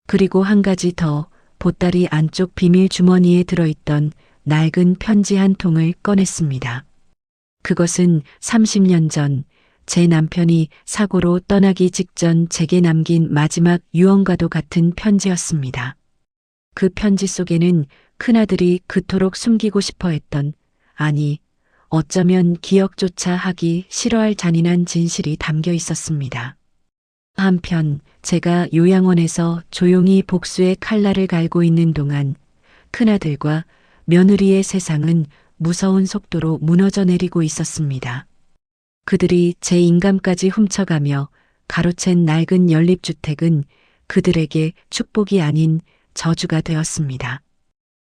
[SPEAKER 2] 그리고 한 가지 더, 보따리 안쪽 비밀 주머니에 들어있던 낡은 편지 한 통을 꺼냈습니다. 그것은 30년 전 제 남편이 사고로 떠나기 직전 제게 남긴 마지막 유언과도 같은 편지였습니다. 그 편지 속에는 큰아들이 그토록 숨기고 싶어 했던, 아니, 어쩌면 기억조차 하기 싫어할 잔인한 진실이 담겨 있었습니다. 한편 제가 요양원에서 조용히 복수의 칼날을 갈고 있는 동안 큰아들과 며느리의 세상은 무서운 속도로 무너져 내리고 있었습니다. 그들이 제 인감까지 훔쳐가며 가로챈 낡은 연립주택은 그들에게 축복이 아닌 저주가 되었습니다.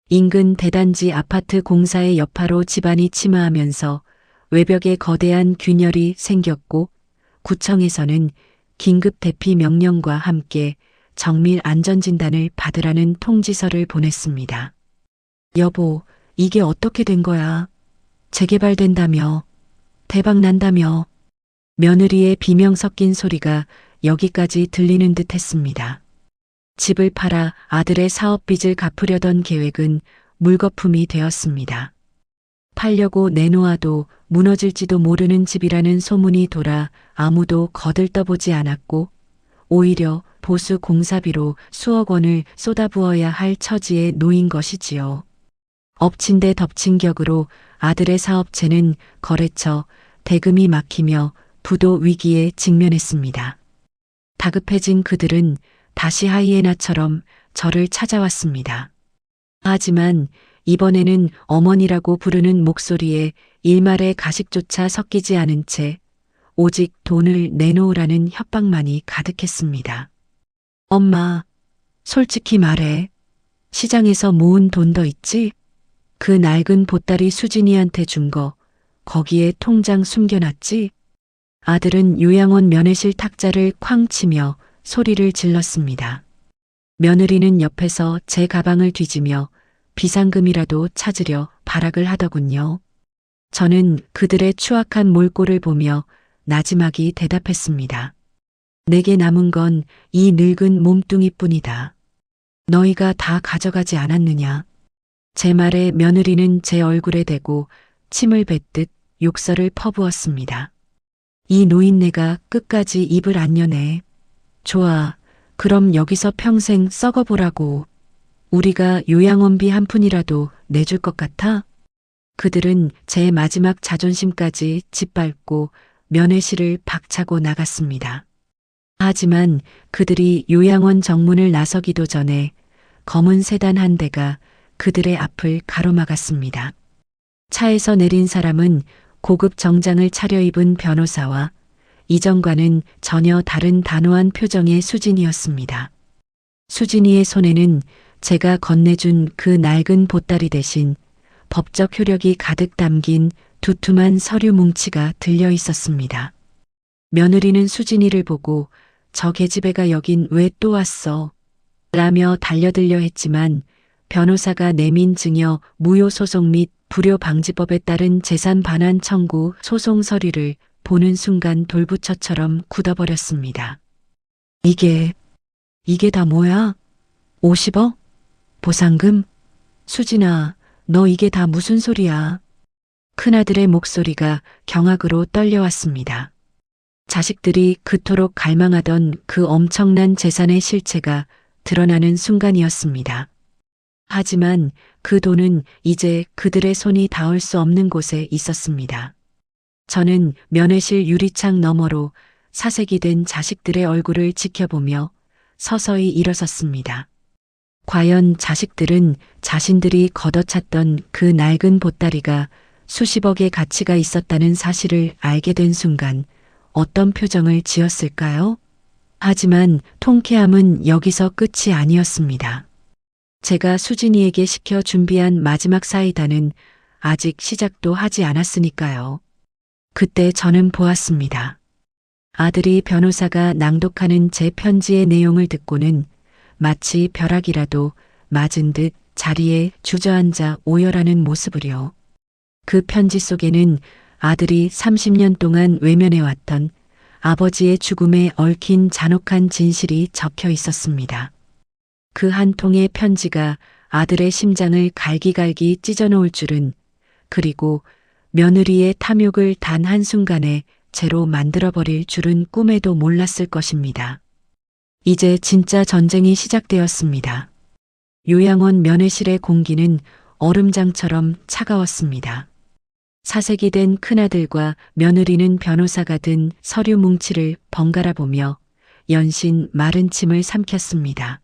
[SPEAKER 2] 인근 대단지 아파트 공사의 여파로 집안이 침하하면서 외벽에 거대한 균열이 생겼고 구청에서는 긴급 대피 명령과 함께 정밀 안전진단을 받으라는 통지서를 보냈습니다. 여보, 이게 어떻게 된 거야? 재개발된다며? 대박 난다며? 며느리의 비명 섞인 소리가 여기까지 들리는 듯 했습니다. 집을 팔아 아들의 사업빚을 갚으려던 계획은 물거품이 되었습니다. 팔려고 내놓아도 무너질지도 모르는 집이라는 소문이 돌아 아무도 거들떠보지 않았고 오히려 보수 공사비로 수억 원을 쏟아부어야 할 처지에 놓인 것이지요. 엎친 데 덮친 격으로 아들의 사업체는 거래처, 대금이 막히며 부도 위기에 직면했습니다. 다급해진 그들은 다시 하이에나처럼 저를 찾아왔습니다. 하지만 이번에는 어머니라고 부르는 목소리에 일말의 가식조차 섞이지 않은 채 오직 돈을 내놓으라는 협박만이 가득했습니다. 엄마, 솔직히 말해. 시장에서 모은 돈 더 있지? 그 낡은 보따리 수진이한테 준 거, 거기에 통장 숨겨놨지? 아들은 요양원 면회실 탁자를 쾅 치며 소리를 질렀습니다. 며느리는 옆에서 제 가방을 뒤지며 비상금이라도 찾으려 발악을 하더군요. 저는 그들의 추악한 몰골을 보며 나지막이 대답했습니다. 내게 남은 건 이 늙은 몸뚱이뿐이다. 너희가 다 가져가지 않았느냐? 제 말에 며느리는 제 얼굴에 대고 침을 뱉듯 욕설을 퍼부었습니다. 이 노인네가 끝까지 입을 안 여네. 좋아, 그럼 여기서 평생 썩어보라고. 우리가 요양원비 한 푼이라도 내줄 것 같아? 그들은 제 마지막 자존심까지 짓밟고 면회실을 박차고 나갔습니다. 하지만 그들이 요양원 정문을 나서기도 전에 검은 세단 한 대가 그들의 앞을 가로막았습니다. 차에서 내린 사람은 고급 정장을 차려입은 변호사와 이전과는 전혀 다른 단호한 표정의 수진이었습니다. 수진이의 손에는 제가 건네준 그 낡은 보따리 대신 법적 효력이 가득 담긴 두툼한 서류 뭉치가 들려 있었습니다. 며느리는 수진이를 보고 저 계집애가 여긴 왜 또 왔어? 라며 달려들려 했지만 변호사가 내민 증여 무효 소송 및 불효방지법에 따른 재산 반환 청구 소송 서류를 보는 순간 돌부처처럼 굳어버렸습니다. 이게 다 뭐야? 50억? 보상금? 수진아, 너 이게 다 무슨 소리야? 큰아들의 목소리가 경악으로 떨려왔습니다. 자식들이 그토록 갈망하던 그 엄청난 재산의 실체가 드러나는 순간이었습니다. 하지만 그 돈은 이제 그들의 손이 닿을 수 없는 곳에 있었습니다. 저는 면회실 유리창 너머로 사색이 된 자식들의 얼굴을 지켜보며 서서히 일어섰습니다. 과연 자식들은 자신들이 걷어찼던 그 낡은 보따리가 수십억의 가치가 있었다는 사실을 알게 된 순간 어떤 표정을 지었을까요? 하지만 통쾌함은 여기서 끝이 아니었습니다. 제가 수진이에게 시켜 준비한 마지막 사이다는 아직 시작도 하지 않았으니까요. 그때 저는 보았습니다. 아들이 변호사가 낭독하는 제 편지의 내용을 듣고는 마치 벼락이라도 맞은 듯 자리에 주저앉아 오열하는 모습을요. 그 편지 속에는 아들이 30년 동안 외면해왔던 아버지의 죽음에 얽힌 잔혹한 진실이 적혀 있었습니다. 그 한 통의 편지가 아들의 심장을 갈기갈기 찢어놓을 줄은, 그리고 며느리의 탐욕을 단 한순간에 죄로 만들어버릴 줄은 꿈에도 몰랐을 것입니다. 이제 진짜 전쟁이 시작되었습니다. 요양원 면회실의 공기는 얼음장처럼 차가웠습니다. 사색이 된 큰아들과 며느리는 변호사가 든 서류 뭉치를 번갈아 보며 연신 마른 침을 삼켰습니다.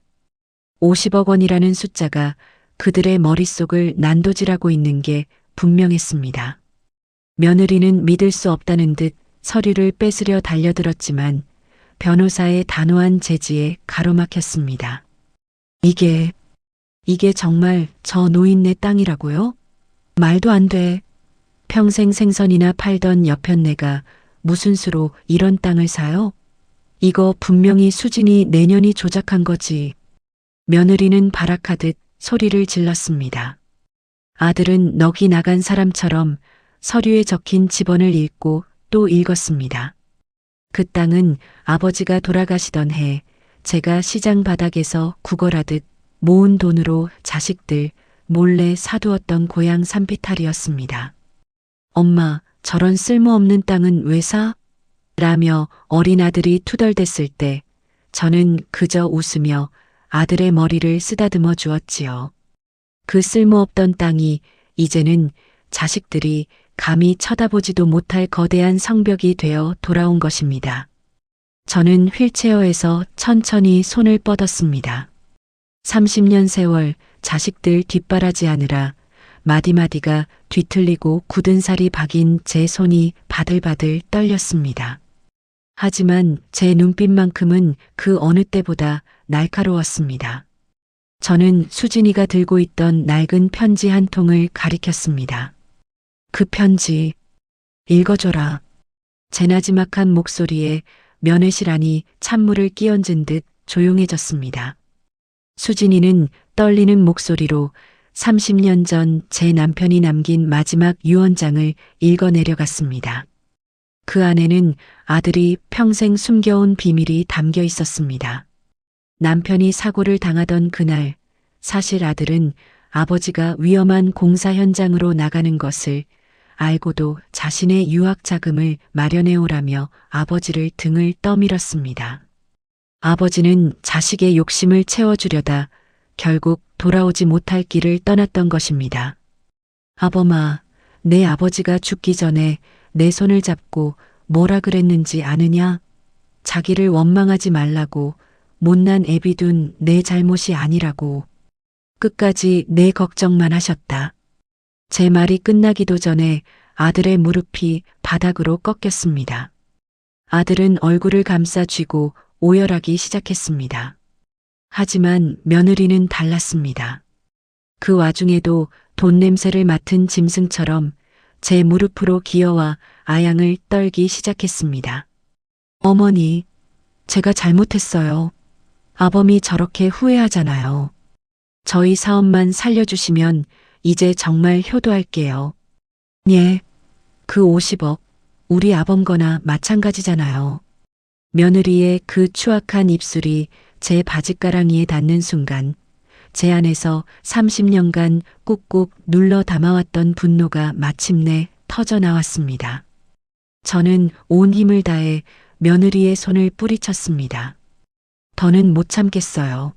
[SPEAKER 2] 50억 원이라는 숫자가 그들의 머릿속을 난도질하고 있는 게 분명했습니다. 며느리는 믿을 수 없다는 듯 서류를 뺏으려 달려들었지만 변호사의 단호한 제지에 가로막혔습니다. 이게 정말 저 노인네 땅이라고요? 말도 안 돼. 평생 생선이나 팔던 여편네가 무슨 수로 이런 땅을 사요? 이거 분명히 수진이 내년이 조작한 거지. 며느리는 발악하듯 소리를 질렀습니다. 아들은 넋이 나간 사람처럼 서류에 적힌 집원을 읽고 또 읽었습니다. 그 땅은 아버지가 돌아가시던 해 제가 시장 바닥에서 구걸하듯 모은 돈으로 자식들 몰래 사두었던 고향 산비탈이었습니다. 엄마, 저런 쓸모없는 땅은 왜 사? 라며 어린 아들이 투덜댔을 때 저는 그저 웃으며 아들의 머리를 쓰다듬어 주었지요. 그 쓸모없던 땅이 이제는 자식들이 감히 쳐다보지도 못할 거대한 성벽이 되어 돌아온 것입니다. 저는 휠체어에서 천천히 손을 뻗었습니다. 30년 세월 자식들 뒷바라지하느라 마디마디가 뒤틀리고 굳은 살이 박인 제 손이 바들바들 떨렸습니다. 하지만 제 눈빛만큼은 그 어느 때보다 날카로웠습니다. 저는 수진이가 들고 있던 낡은 편지 한 통을 가리켰습니다. 그 편지, 읽어줘라. 제 나지막한 목소리에 면회실안이 찬물을 끼얹은 듯 조용해졌습니다. 수진이는 떨리는 목소리로 30년 전 제 남편이 남긴 마지막 유언장을 읽어내려갔습니다. 그 안에는 아들이 평생 숨겨온 비밀이 담겨 있었습니다. 남편이 사고를 당하던 그날, 사실 아들은 아버지가 위험한 공사 현장으로 나가는 것을 알고도 자신의 유학 자금을 마련해 오라며 아버지를 등을 떠밀었습니다. 아버지는 자식의 욕심을 채워주려다 결국 돌아오지 못할 길을 떠났던 것입니다. 아범아, 내 아버지가 죽기 전에 내 손을 잡고 뭐라 그랬는지 아느냐? 자기를 원망하지 말라고, 못난 애비 둔 내 잘못이 아니라고. 끝까지 내 걱정만 하셨다. 제 말이 끝나기도 전에 아들의 무릎이 바닥으로 꺾였습니다. 아들은 얼굴을 감싸 쥐고 오열하기 시작했습니다. 하지만 며느리는 달랐습니다. 그 와중에도 돈 냄새를 맡은 짐승처럼 제 무릎으로 기어와 아양을 떨기 시작했습니다. 어머니, 제가 잘못했어요. 아범이 저렇게 후회하잖아요. 저희 사업만 살려주시면 이제 정말 효도할게요. 예, 그 50억, 우리 아범 거나 마찬가지잖아요. 며느리의 그 추악한 입술이 제 바짓가랑이에 닿는 순간 제 안에서 30년간 꾹꾹 눌러 담아왔던 분노가 마침내 터져나왔습니다. 저는 온 힘을 다해 며느리의 손을 뿌리쳤습니다. 더는 못 참겠어요.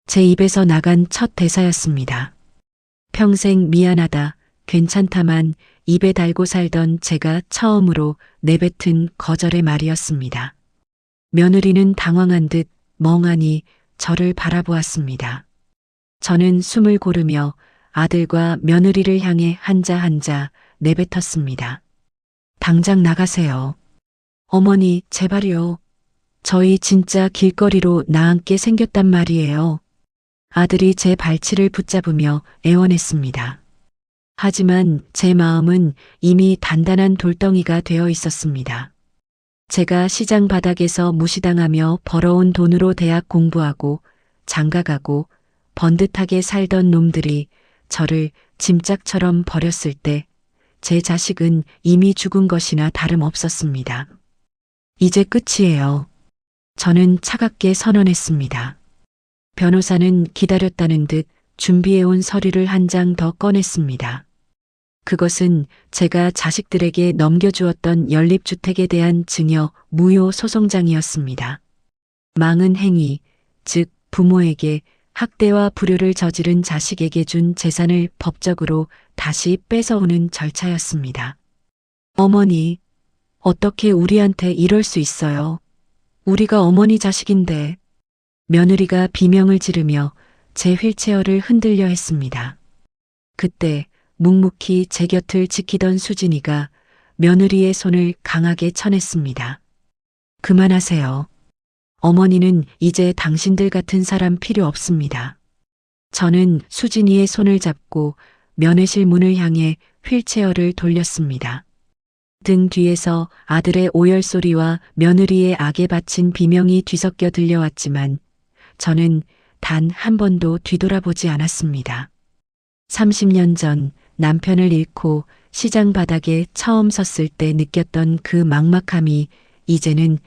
[SPEAKER 2] 제 입에서 나간 첫 대사였습니다. 평생 미안하다, 괜찮다만 입에 달고 살던 제가 처음으로 내뱉은 거절의 말이었습니다. 며느리는 당황한 듯 멍하니 저를 바라보았습니다. 저는 숨을 고르며 아들과 며느리를 향해 한자 한자 내뱉었습니다. 당장 나가세요. 어머니, 제발요. 저희 진짜 길거리로 나앉게 생겼단 말이에요. 아들이 제 발치를 붙잡으며 애원했습니다. 하지만 제 마음은 이미 단단한 돌덩이가 되어 있었습니다. 제가 시장 바닥에서 무시당하며 벌어온 돈으로 대학 공부하고 장가가고 번듯하게 살던 놈들이 저를 짐짝처럼 버렸을 때 제 자식은 이미 죽은 것이나 다름없었습니다. 이제 끝이에요. 저는 차갑게 선언했습니다. 변호사는 기다렸다는 듯 준비해온 서류를 한 장 더 꺼냈습니다. 그것은 제가 자식들에게 넘겨주었던 연립주택에 대한 증여 무효 소송장이었습니다. 망은 행위, 즉 부모에게 학대와 불효를 저지른 자식에게 준 재산을 법적으로 다시 뺏어오는 절차였습니다. 어머니, 어떻게 우리한테 이럴 수 있어요? 우리가 어머니 자식인데. 며느리가 비명을 지르며 제 휠체어를 흔들려 했습니다. 그때 묵묵히 제 곁을 지키던 수진이가 며느리의 손을 강하게 쳐냈습니다. 그만하세요. 어머니는 이제 당신들 같은 사람 필요 없습니다. 저는 수진이의 손을 잡고 면회실 문을 향해 휠체어를 돌렸습니다. 등 뒤에서 아들의 오열 소리와 며느리의 악에 바친 비명이 뒤섞여 들려왔지만 저는 단 한 번도 뒤돌아보지 않았습니다. 30년 전 남편을 잃고 시장 바닥에 처음 섰을 때 느꼈던 그 막막함이 이제는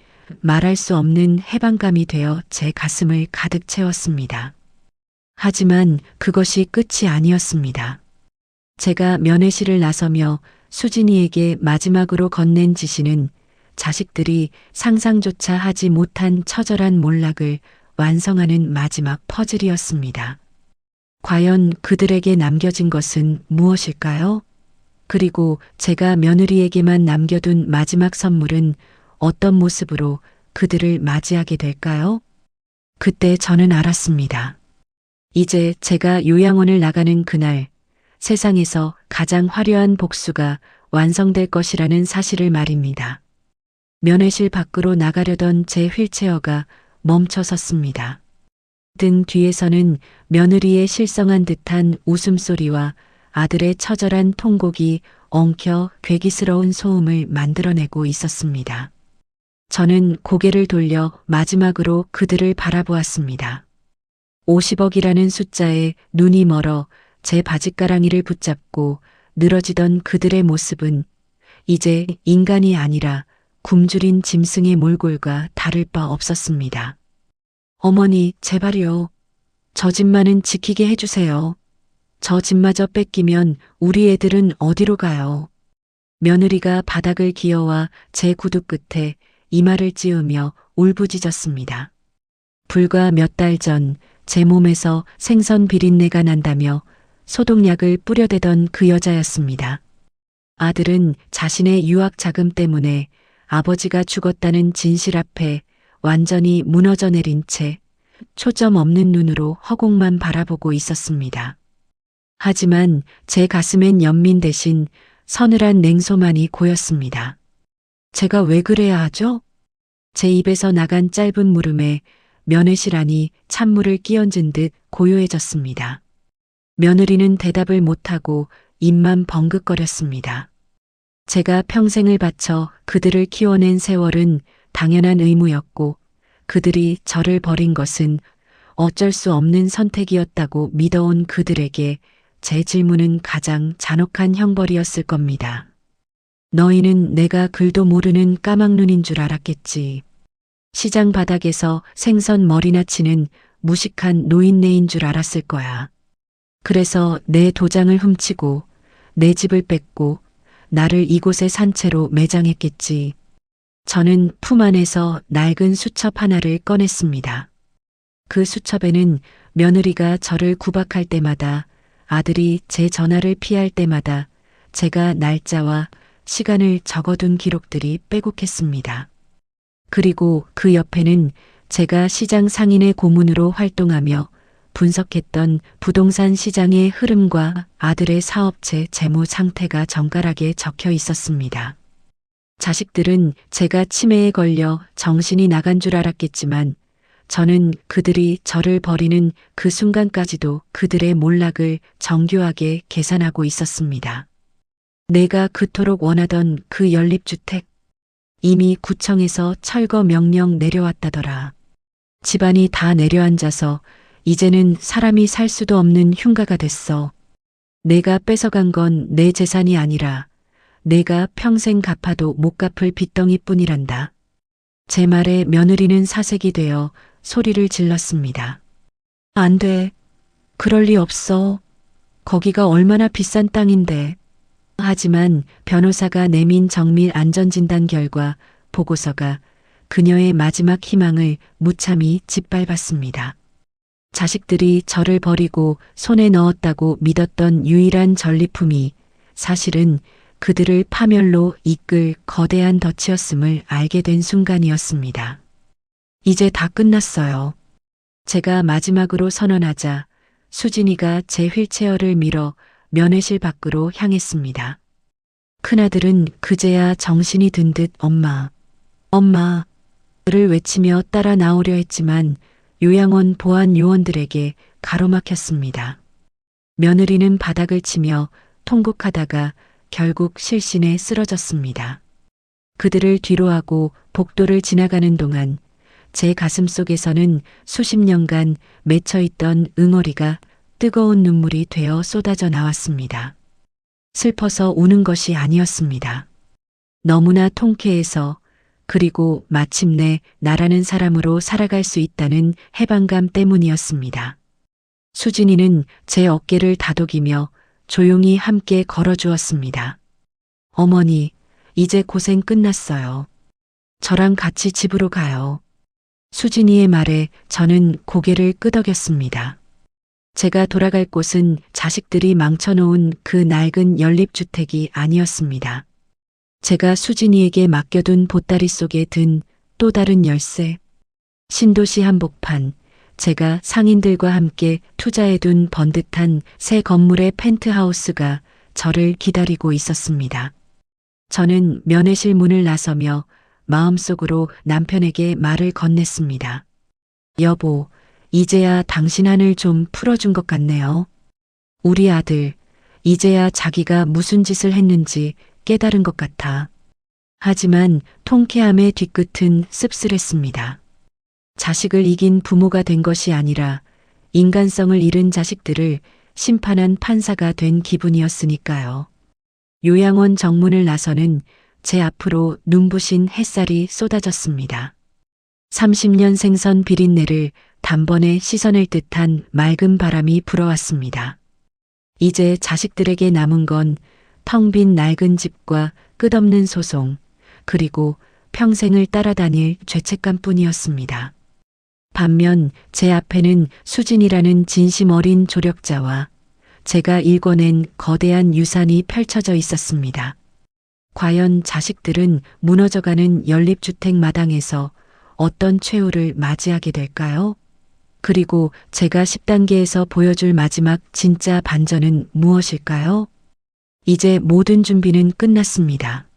[SPEAKER 2] 말할 수 없는 해방감이 되어 제 가슴을 가득 채웠습니다. 하지만 그것이 끝이 아니었습니다. 제가 면회실을 나서며 수진이에게 마지막으로 건넨 지시는 자식들이 상상조차 하지 못한 처절한 몰락을 완성하는 마지막 퍼즐이었습니다. 과연 그들에게 남겨진 것은 무엇일까요? 그리고 제가 며느리에게만 남겨둔 마지막 선물은 어떤 모습으로 그들을 맞이하게 될까요? 그때 저는 알았습니다. 이제 제가 요양원을 나가는 그날 세상에서 가장 화려한 복수가 완성될 것이라는 사실을 말입니다. 면회실 밖으로 나가려던 제 휠체어가 멈춰 섰습니다. 등 뒤에서는 며느리의 실성한 듯한 웃음소리와 아들의 처절한 통곡이 엉켜 괴기스러운 소음을 만들어내고 있었습니다. 저는 고개를 돌려 마지막으로 그들을 바라보았습니다. 50억이라는 숫자에 눈이 멀어 제 바짓가랑이를 붙잡고 늘어지던 그들의 모습은 이제 인간이 아니라 굶주린 짐승의 몰골과 다를 바 없었습니다. 어머니, 제발요. 저 집만은 지키게 해주세요. 저 집마저 뺏기면 우리 애들은 어디로 가요? 며느리가 바닥을 기어와 제 구두 끝에 이마를 찌우며 울부짖었습니다. 불과 몇 달 전 제 몸에서 생선 비린내가 난다며 소독약을 뿌려대던 그 여자였습니다. 아들은 자신의 유학 자금 때문에 아버지가 죽었다는 진실 앞에 완전히 무너져 내린 채 초점 없는 눈으로 허공만 바라보고 있었습니다. 하지만 제 가슴엔 연민 대신 서늘한 냉소만이 고였습니다. 제가 왜 그래야 하죠? 제 입에서 나간 짧은 물음에 면회실 안이 찬물을 끼얹은 듯 고요해졌습니다. 며느리는 대답을 못하고 입만 벙긋거렸습니다. 제가 평생을 바쳐 그들을 키워낸 세월은 당연한 의무였고 그들이 저를 버린 것은 어쩔 수 없는 선택이었다고 믿어온 그들에게 제 질문은 가장 잔혹한 형벌이었을 겁니다. 너희는 내가 글도 모르는 까막눈인 줄 알았겠지. 시장 바닥에서 생선 머리나 치는 무식한 노인네인 줄 알았을 거야. 그래서 내 도장을 훔치고 내 집을 뺏고 나를 이곳에 산 채로 매장했겠지. 저는 품 안에서 낡은 수첩 하나를 꺼냈습니다. 그 수첩에는 며느리가 저를 구박할 때마다 아들이 제 전화를 피할 때마다 제가 날짜와 시간을 적어둔 기록들이 빼곡했습니다. 그리고 그 옆에는 제가 시장 상인의 고문으로 활동하며 분석했던 부동산 시장의 흐름과 아들의 사업체 재무 상태가 정갈하게 적혀 있었습니다. 자식들은 제가 치매에 걸려 정신이 나간 줄 알았겠지만 저는 그들이 저를 버리는 그 순간까지도 그들의 몰락을 정교하게 계산하고 있었습니다. 내가 그토록 원하던 그 연립주택, 이미 구청에서 철거 명령 내려왔다더라. 집안이 다 내려앉아서 이제는 사람이 살 수도 없는 흉가가 됐어. 내가 뺏어간 건 내 재산이 아니라 내가 평생 갚아도 못 갚을 빚덩이뿐이란다. 제 말에 며느리는 사색이 되어 소리를 질렀습니다. 안 돼. 그럴 리 없어. 거기가 얼마나 비싼 땅인데. 하지만 변호사가 내민 정밀 안전진단 결과 보고서가 그녀의 마지막 희망을 무참히 짓밟았습니다. 자식들이 저를 버리고 손에 넣었다고 믿었던 유일한 전리품이 사실은 그들을 파멸로 이끌 거대한 덫이었음을 알게 된 순간이었습니다. 이제 다 끝났어요. 제가 마지막으로 선언하자 수진이가 제 휠체어를 밀어 면회실 밖으로 향했습니다. 큰아들은 그제야 정신이 든 듯 엄마, 엄마를 외치며 따라 나오려 했지만 요양원 보안 요원들에게 가로막혔습니다. 며느리는 바닥을 치며 통곡하다가 결국 실신에 쓰러졌습니다. 그들을 뒤로하고 복도를 지나가는 동안 제 가슴 속에서는 수십 년간 맺혀있던 응어리가 뜨거운 눈물이 되어 쏟아져 나왔습니다. 슬퍼서 우는 것이 아니었습니다. 너무나 통쾌해서, 그리고 마침내 나라는 사람으로 살아갈 수 있다는 해방감 때문이었습니다. 수진이는 제 어깨를 다독이며 조용히 함께 걸어주었습니다. 어머니, 이제 고생 끝났어요. 저랑 같이 집으로 가요. 수진이의 말에 저는 고개를 끄덕였습니다. 제가 돌아갈 곳은 자식들이 망쳐놓은 그 낡은 연립주택이 아니었습니다. 제가 수진이에게 맡겨둔 보따리 속에 든 또 다른 열쇠, 신도시 한복판, 제가 상인들과 함께 투자해둔 번듯한 새 건물의 펜트하우스가 저를 기다리고 있었습니다. 저는 면회실 문을 나서며 마음속으로 남편에게 말을 건넸습니다. 여보, 이제야 당신 한을 좀 풀어준 것 같네요. 우리 아들, 이제야 자기가 무슨 짓을 했는지 깨달은 것 같아. 하지만 통쾌함의 뒤끝은 씁쓸했습니다. 자식을 이긴 부모가 된 것이 아니라 인간성을 잃은 자식들을 심판한 판사가 된 기분이었으니까요. 요양원 정문을 나서는 제 앞으로 눈부신 햇살이 쏟아졌습니다. 30년 생선 비린내를 단번에 씻어낼 듯한 맑은 바람이 불어왔습니다. 이제 자식들에게 남은 건 텅 빈 낡은 집과 끝없는 소송, 그리고 평생을 따라다닐 죄책감뿐이었습니다. 반면 제 앞에는 수진이라는 진심 어린 조력자와 제가 일궈낸 거대한 유산이 펼쳐져 있었습니다. 과연 자식들은 무너져가는 연립주택 마당에서 어떤 최후를 맞이하게 될까요? 그리고 제가 10단계에서 보여줄 마지막 진짜 반전은 무엇일까요? 이제 모든 준비는 끝났습니다.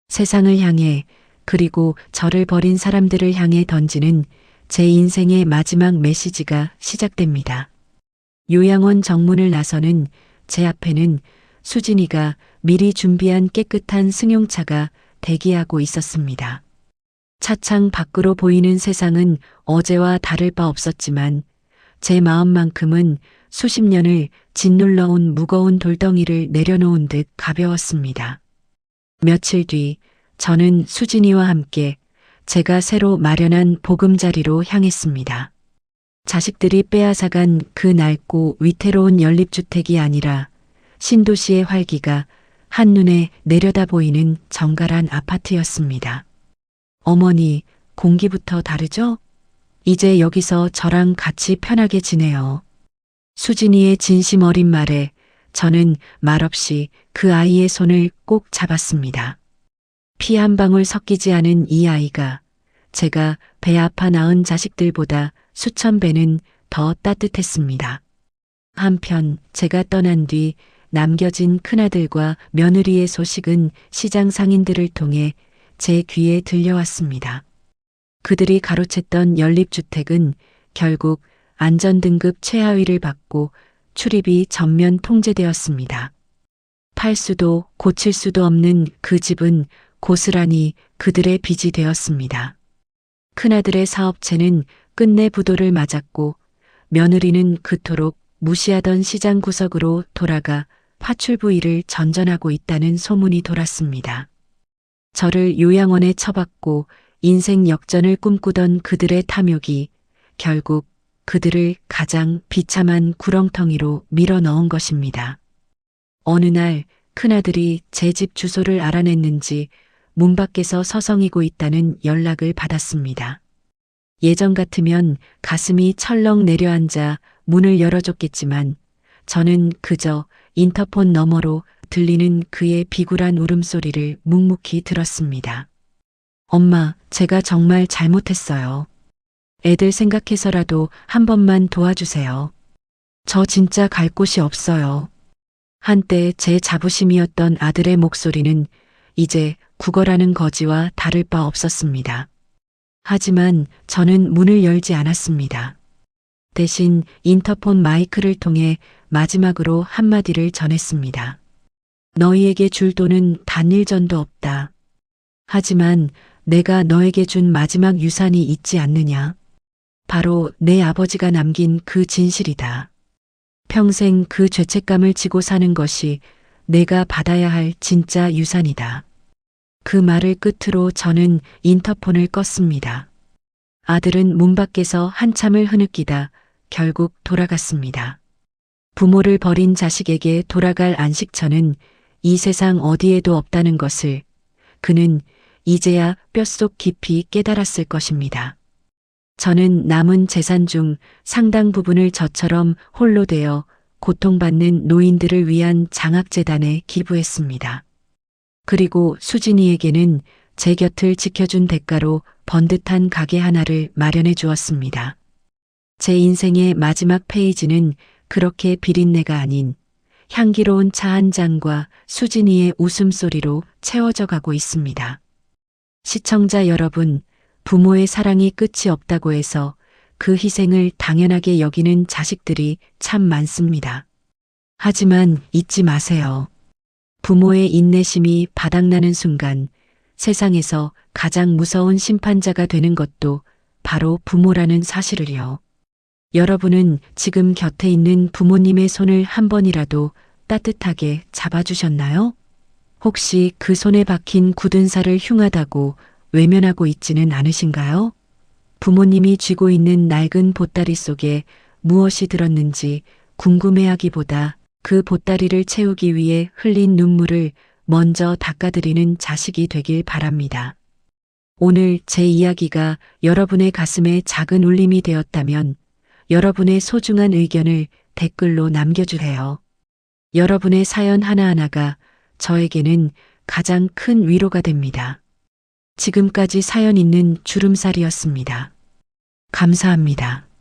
[SPEAKER 2] 세상을 향해, 그리고 저를 버린 사람들을 향해 던지는 제 인생의 마지막 메시지가 시작됩니다. 요양원 정문을 나서는 제 앞에는 수진이가 미리 준비한 깨끗한 승용차가 대기하고 있었습니다. 차창 밖으로 보이는 세상은 어제와 다를 바 없었지만 제 마음만큼은 수십 년을 짓눌러온 무거운 돌덩이를 내려놓은 듯 가벼웠습니다. 며칠 뒤 저는 수진이와 함께 제가 새로 마련한 보금자리로 향했습니다. 자식들이 빼앗아간 그 낡고 위태로운 연립주택이 아니라 신도시의 활기가 한눈에 내려다 보이는 정갈한 아파트였습니다. 어머니, 공기부터 다르죠? 이제 여기서 저랑 같이 편하게 지내요. 수진이의 진심 어린 말에 저는 말없이 그 아이의 손을 꼭 잡았습니다. 피 한 방울 섞이지 않은 이 아이가 제가 배 아파 낳은 자식들보다 수천 배는 더 따뜻했습니다. 한편 제가 떠난 뒤 남겨진 큰아들과 며느리의 소식은 시장 상인들을 통해 제 귀에 들려왔습니다. 그들이 가로챘던 연립주택은 결국 안전등급 최하위를 받고 출입이 전면 통제되었습니다. 팔 수도 고칠 수도 없는 그 집은 고스란히 그들의 빚이 되었습니다. 큰아들의 사업체는 끝내 부도를 맞았고 며느리는 그토록 무시하던 시장 구석으로 돌아가 파출부 일을 전전하고 있다는 소문이 돌았습니다. 저를 요양원에 처박고 인생 역전을 꿈꾸던 그들의 탐욕이 결국 그들을 가장 비참한 구렁텅이로 밀어 넣은 것입니다. 어느 날 큰아들이 제 집 주소를 알아냈는지 문 밖에서 서성이고 있다는 연락을 받았습니다. 예전 같으면 가슴이 철렁 내려앉아 문을 열어줬겠지만 저는 그저 인터폰 너머로 들리는 그의 비굴한 울음소리를 묵묵히 들었습니다. 엄마, 제가 정말 잘못했어요. 애들 생각해서라도 한 번만 도와주세요. 저 진짜 갈 곳이 없어요. 한때 제 자부심이었던 아들의 목소리는 이제 구걸하는 거지와 다를 바 없었습니다. 하지만 저는 문을 열지 않았습니다. 대신 인터폰 마이크를 통해 마지막으로 한마디를 전했습니다. 너희에게 줄 돈은 단 1전도 없다. 하지만 내가 너에게 준 마지막 유산이 있지 않느냐? 바로 내 아버지가 남긴 그 진실이다. 평생 그 죄책감을 지고 사는 것이 내가 받아야 할 진짜 유산이다. 그 말을 끝으로 저는 인터폰을 껐습니다. 아들은 문 밖에서 한참을 흐느끼다 결국 돌아갔습니다. 부모를 버린 자식에게 돌아갈 안식처는 이 세상 어디에도 없다는 것을 그는 이제야 뼛속 깊이 깨달았을 것입니다. 저는 남은 재산 중 상당 부분을 저처럼 홀로 되어 고통받는 노인들을 위한 장학재단에 기부했습니다. 그리고 수진이에게는 제 곁을 지켜준 대가로 번듯한 가게 하나를 마련해 주었습니다. 제 인생의 마지막 페이지는 그렇게 비린내가 아닌 향기로운 차 한 잔과 수진이의 웃음소리로 채워져 가고 있습니다. 시청자 여러분, 부모의 사랑이 끝이 없다고 해서 그 희생을 당연하게 여기는 자식들이 참 많습니다. 하지만 잊지 마세요. 부모의 인내심이 바닥나는 순간 세상에서 가장 무서운 심판자가 되는 것도 바로 부모라는 사실을요. 여러분은 지금 곁에 있는 부모님의 손을 한 번이라도 따뜻하게 잡아주셨나요? 혹시 그 손에 박힌 굳은 살을 흉하다고 외면하고 있지는 않으신가요? 부모님이 쥐고 있는 낡은 보따리 속에 무엇이 들었는지 궁금해하기보다 그 보따리를 채우기 위해 흘린 눈물을 먼저 닦아드리는 자식이 되길 바랍니다. 오늘 제 이야기가 여러분의 가슴에 작은 울림이 되었다면 여러분의 소중한 의견을 댓글로 남겨주세요. 여러분의 사연 하나하나가 저에게는 가장 큰 위로가 됩니다. 지금까지 사연 있는 주름살이었습니다. 감사합니다.